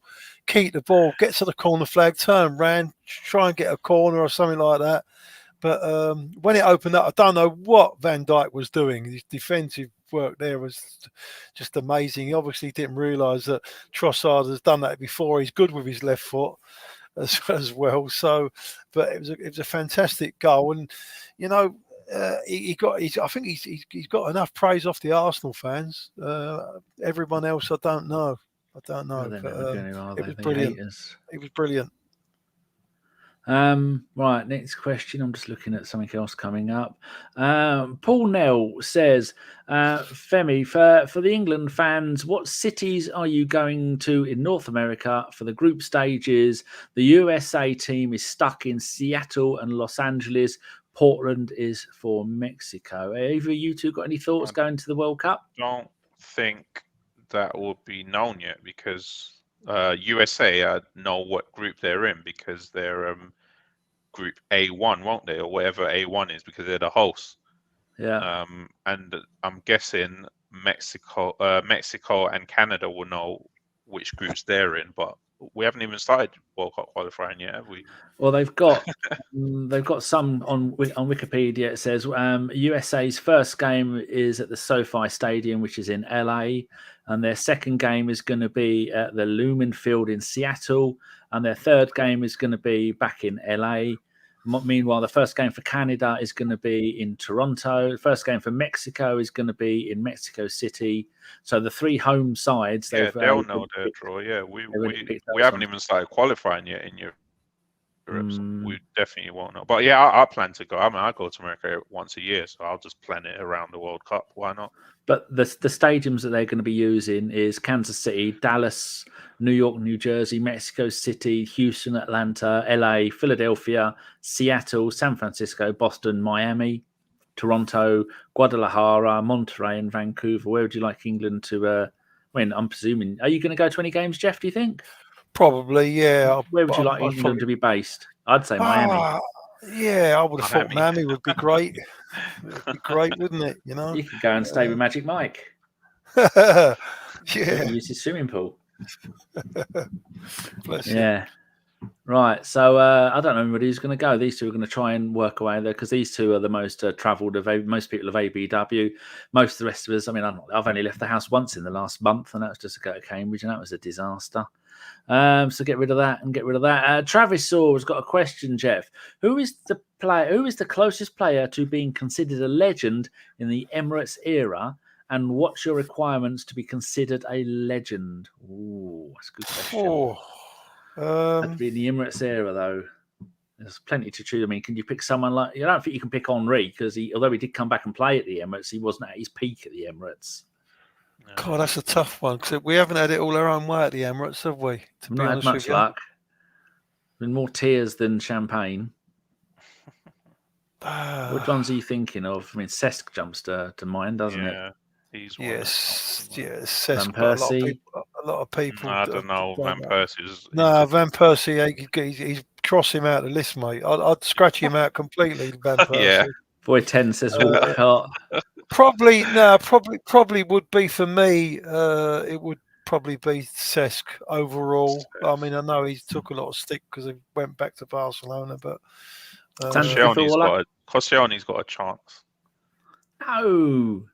get to the corner flag, turn around, try and get a corner or something like that. But when it opened up, I don't know what Van Dijk was doing. His defensive work there was just amazing. He obviously didn't realise that Trossard has done that before. He's good with his left foot as well. So, but it was a fantastic goal, and you know, I think he's got enough praise off the Arsenal fans. Everyone else, I don't know. Well, but, it was brilliant. It was brilliant. Right, next question. I'm just looking at something else coming up. Paul Nell says, Femi, for the England fans, what cities are you going to in North America for the group stages? The USA team is stuck in Seattle and Los Angeles. Portland is for Mexico. Either of you two got any thoughts going to the World Cup? I don't think that will be known yet because USA know what group they're in because they're group A1, won't they, or whatever A1 is, because they're the hosts. Yeah. And I'm guessing Mexico and Canada will know which groups they're in, but we haven't even started World Cup qualifying yet, have we? Well, they've got some on Wikipedia. It says USA's first game is at the SoFi Stadium, which is in LA, and their second game is going to be at the Lumen Field in Seattle, and their third game is going to be back in LA. Meanwhile, the first game for Canada is going to be in Toronto. The first game for Mexico is going to be in Mexico City. So the three home sides, they'll know their draw. Yeah, we haven't even started qualifying yet in Europe. So we definitely won't know. But yeah, I plan to go. I mean, I go to America once a year, so I'll just plan it around the World Cup. Why not? But the stadiums that they're going to be using is Kansas City, Dallas, New York, New Jersey, Mexico City, Houston, Atlanta, LA, Philadelphia, Seattle, San Francisco, Boston, Miami, Toronto, Guadalajara, Monterrey, and Vancouver. Where would you like England to? I'm presuming. Are you going to go to any games, Geoff? Do you think? Probably, yeah. Where would you like England to be based? I'd say Miami. Yeah, I would have thought Miami would be great. It would be great, wouldn't it? You know, you could go and stay with Magic Mike. Yeah, use his swimming pool. Bless you. Yeah. Right. So I don't know anybody who's going to go. These two are going to try and work away there because these two are the most travelled of most people of ABW. Most of the rest of us, I mean, I've only left the house once in the last month, and that was just to go to Cambridge, and that was a disaster. So get rid of that and get rid of that. Travis Saw has got a question, Geoff. Who is the closest player to being considered a legend in the Emirates era? And what's your requirements to be considered a legend? Ooh, that's a good question. That'd be in the Emirates era, though. There's plenty to choose. I mean, can you pick someone like... I don't think you can pick Henry because although he did come back and play at the Emirates, he wasn't at his peak at the Emirates. God, that's a tough one because we haven't had it all our own way at the Emirates, have we? Not had much luck. been more tears than champagne. Which ones are you thinking of? I mean, Cesc jumps to mind, doesn't it? He's one. Yes, Van Persie. A lot of people. I don't know. Van Persie's. No, Van Persie. He's cross him out the list, mate. I'd scratch him out completely. Van Persie. Yeah. Boy 10 says Walcott. Probably would be for me. It would probably be Cesc overall. I mean, I know he took a lot of stick because he went back to Barcelona, but Koscielny's got a chance. No.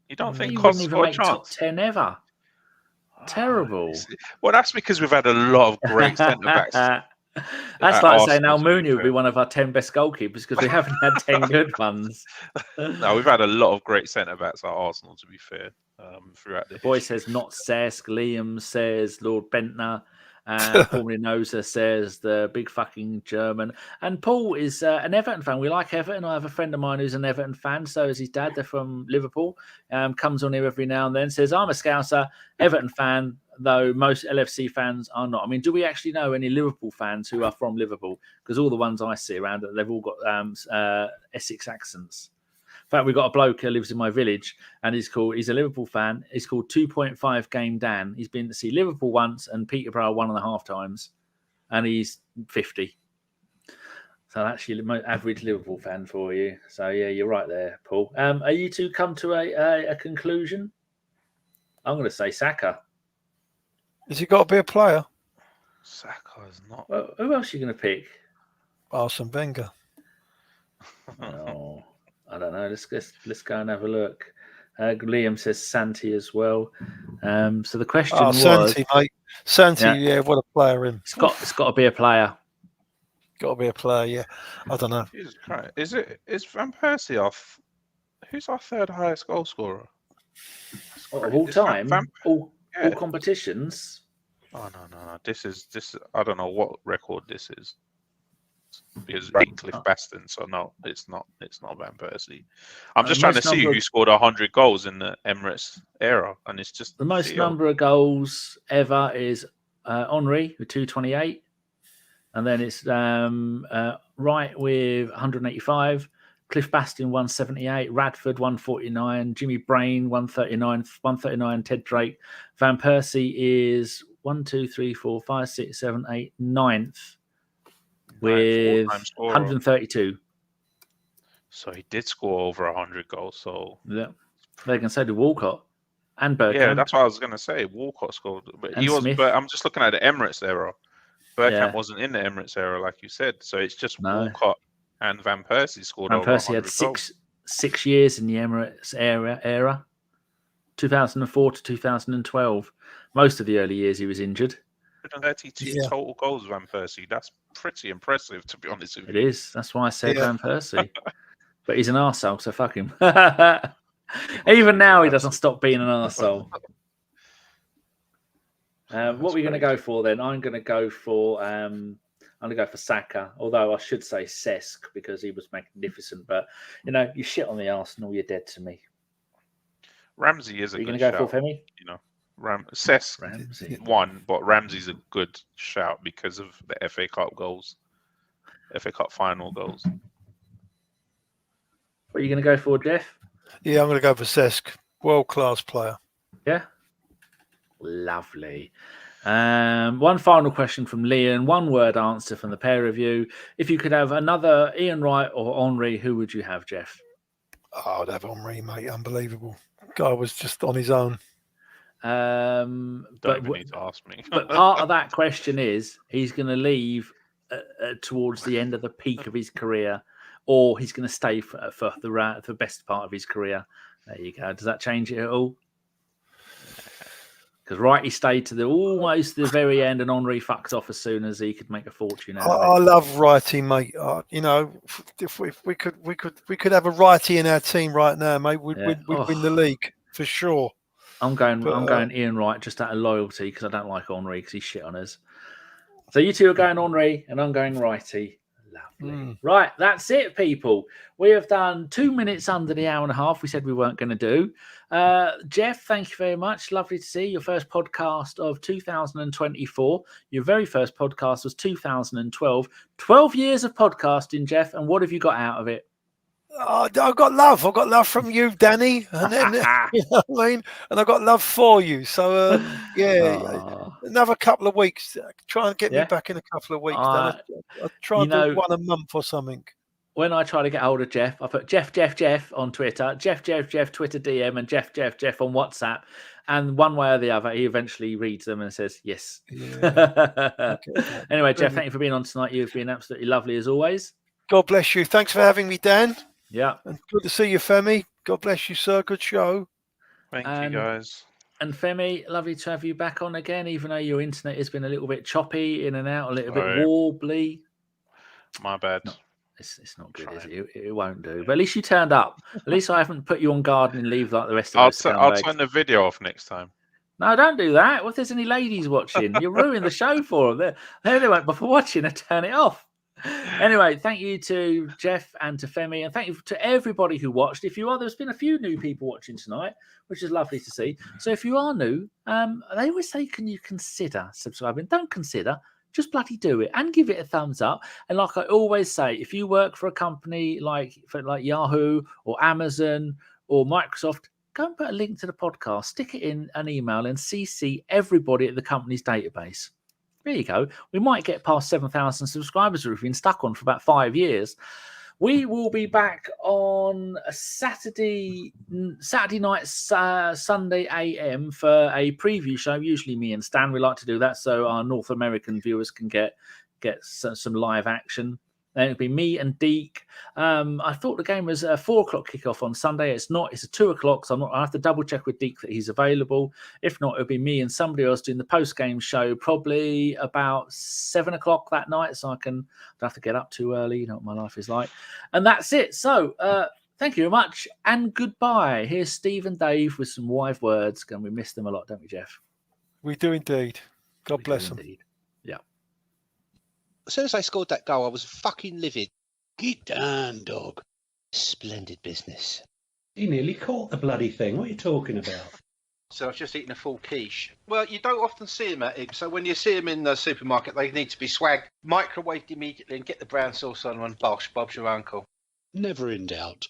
You don't think Koscielny's got a chance? Top 10 ever. Terrible. Well, that's because we've had a lot of great centre backs. That's like saying Almunia would be one of our 10 best goalkeepers because we haven't had 10 good ones. No, we've had a lot of great centre backs at Arsenal, to be fair, throughout the Boy history. says not Cesc. Liam says Lord Bentner. Paul Minosa says the big fucking German. And Paul is an Everton fan. We like Everton. I have a friend of mine who's an Everton fan. So is his dad. They're from Liverpool. Comes on here every now and then. Says, I'm a Scouser, Everton fan, though most LFC fans are not. I mean, do we actually know any Liverpool fans who are from Liverpool? Because all the ones I see around, they've all got Essex accents. In fact, we've got a bloke who lives in my village and he's a Liverpool fan. He's called 2.5 Game Dan. He's been to see Liverpool once and Peterborough 1.5 times. And he's 50. So actually, the average Liverpool fan for you. So, yeah, you're right there, Paul. Are you two come to a conclusion? I'm going to say Saka. Has he got to be a player? Saka is not. Well, who else are you going to pick? Arsene Wenger. Oh. I don't know. Let's go and have a look. Liam says Santi as well. So the question was, Santi, mate. Santi, yeah, what a player in. It's got to be a player. Got to be a player, yeah. I don't know. Is Van Persie off? Who's our third highest goal scorer? Of all time, all competitions. Oh no. This is. I don't know what record this is. Because Cliff Baston, so no, it's not Van Persie. I'm just trying to see who scored 100 goals in the Emirates era, and it's just the most number of goals ever is Henry with 228, and then it's Wright with 185, Cliff Baston 178, Radford 149, Jimmy Brain 139, Ted Drake. Van Persie is 1, 2, 3, 4, 5, 6, 7, 8, 9th. With 132. So he did score over 100 goals. So yeah, they can say to Walcott and Bergkamp. Yeah, that's what I was going to say. Walcott scored, but he was. Smith. But I'm just looking at the Emirates era. Bergkamp wasn't in the Emirates era, like you said. So it's just Walcott and Van Persie scored. Van Persie had six years in the Emirates era, 2004 to 2012. Most of the early years he was injured. 132 total goals, Van Persie. That's pretty impressive, to be honest with you. It is. That's why I said Van Persie. But he's an arsehole, so fuck him. Even now, he doesn't stop being an arsehole. What are we going to go for then? I'm going to go for Saka. Although I should say Cesc because he was magnificent. But you shit on the Arsenal, you're dead to me. Ramsey is a good shout. Are you going to go for Femi? Cesc won, but Ramsey's a good shout because of the FA Cup goals, FA Cup final goals. What are you going to go for, Geoff? Yeah, I'm going to go for Cesc. World-class player. Yeah. Lovely. One final question from Leon. One-word answer from the pair of you. If you could have another Ian Wright or Henry, who would you have, Geoff? Oh, I'd have Henry, mate. Unbelievable. Guy was just on his own. Don't even need to ask me. But part of that question is he's going to leave towards the end of the peak of his career, or he's going to stay for the best part of his career. There you go. Does that change it at all? Because he stayed to almost the very end, and Henry fucked off as soon as he could make a fortune out of it. I love Righty, mate. If we could have a Righty in our team right now, mate, we'd win the league for sure. I'm going Ian Wright just out of loyalty because I don't like Henry because he's shit on us. So you two are going Henry and I'm going Righty. Lovely. Right, that's it, people. We have done 2 minutes under the hour and a half we said we weren't going to do. Geoff, thank you very much. Lovely to see your first podcast of 2024. Your very first podcast was 2012. 12 years of podcasting, Geoff, and what have you got out of it? Oh, I've got love. I've got love from you, Danny, and then you know what I mean. And I've got love for you. So another couple of weeks. Try and get me back in a couple of weeks. I'll try and do one a month or something. When I try to get hold of Geoff, I put Geoff on Twitter, Geoff Twitter DM, and Geoff on WhatsApp. And one way or the other, he eventually reads them and says yes. Yeah. Anyway, Geoff, thank you for being on tonight. You've been absolutely lovely as always. God bless you. Thanks for having me, Dan. Yeah. And good to see you, Femi. God bless you, sir. Good show. Thank you, guys. And Femi, lovely to have you back on again, even though your internet has been a little bit choppy, in and out, a little bit warbly. My bad. No, it's not good, is it? It won't do. But at least you turned up. At least I haven't put you on gardening leave like the rest of us. I'll turn the video off next time. No, don't do that. What if there's any ladies watching? You'll ruin the show for them. They won't before watching and turn it off. Anyway, thank you to Geoff and to Femi, and thank you to everybody who watched. If you are, there's been a few new people watching tonight, which is lovely to see. So if you are new, they always say, can you consider subscribing? Don't consider, just bloody do it and give it a thumbs up. And like I always say, if you work for a company like Yahoo or Amazon or Microsoft, go and put a link to the podcast, stick it in an email and CC everybody at the company's database. There you go. We might get past 7,000 subscribers, we've been stuck on for about 5 years. We will be back on a Saturday night, Sunday AM for a preview show. Usually me and Stan, we like to do that so our North American viewers can get some live action. Then it'll be me and Deke. I thought the game was a 4 o'clock kickoff on Sunday. It's not. It's a 2 o'clock. So I have to double check with Deke that he's available. If not, it'll be me and somebody else doing the post game show probably about 7 o'clock that night. So don't have to get up too early. You know what my life is like. And that's it. So thank you very much and goodbye. Here's Steve and Dave with some wise words. And we miss them a lot, don't we, Geoff? We do indeed. God bless them. Indeed. Yeah. As soon as I scored that goal, I was fucking livid. Get down, dog. Splendid business. He nearly caught the bloody thing. What are you talking about? So I've just eaten a full quiche. Well, you don't often see them at it. So when you see them in the supermarket, they need to be swagged, microwaved immediately and get the brown sauce on and bosh, Bob's your uncle. Never in doubt.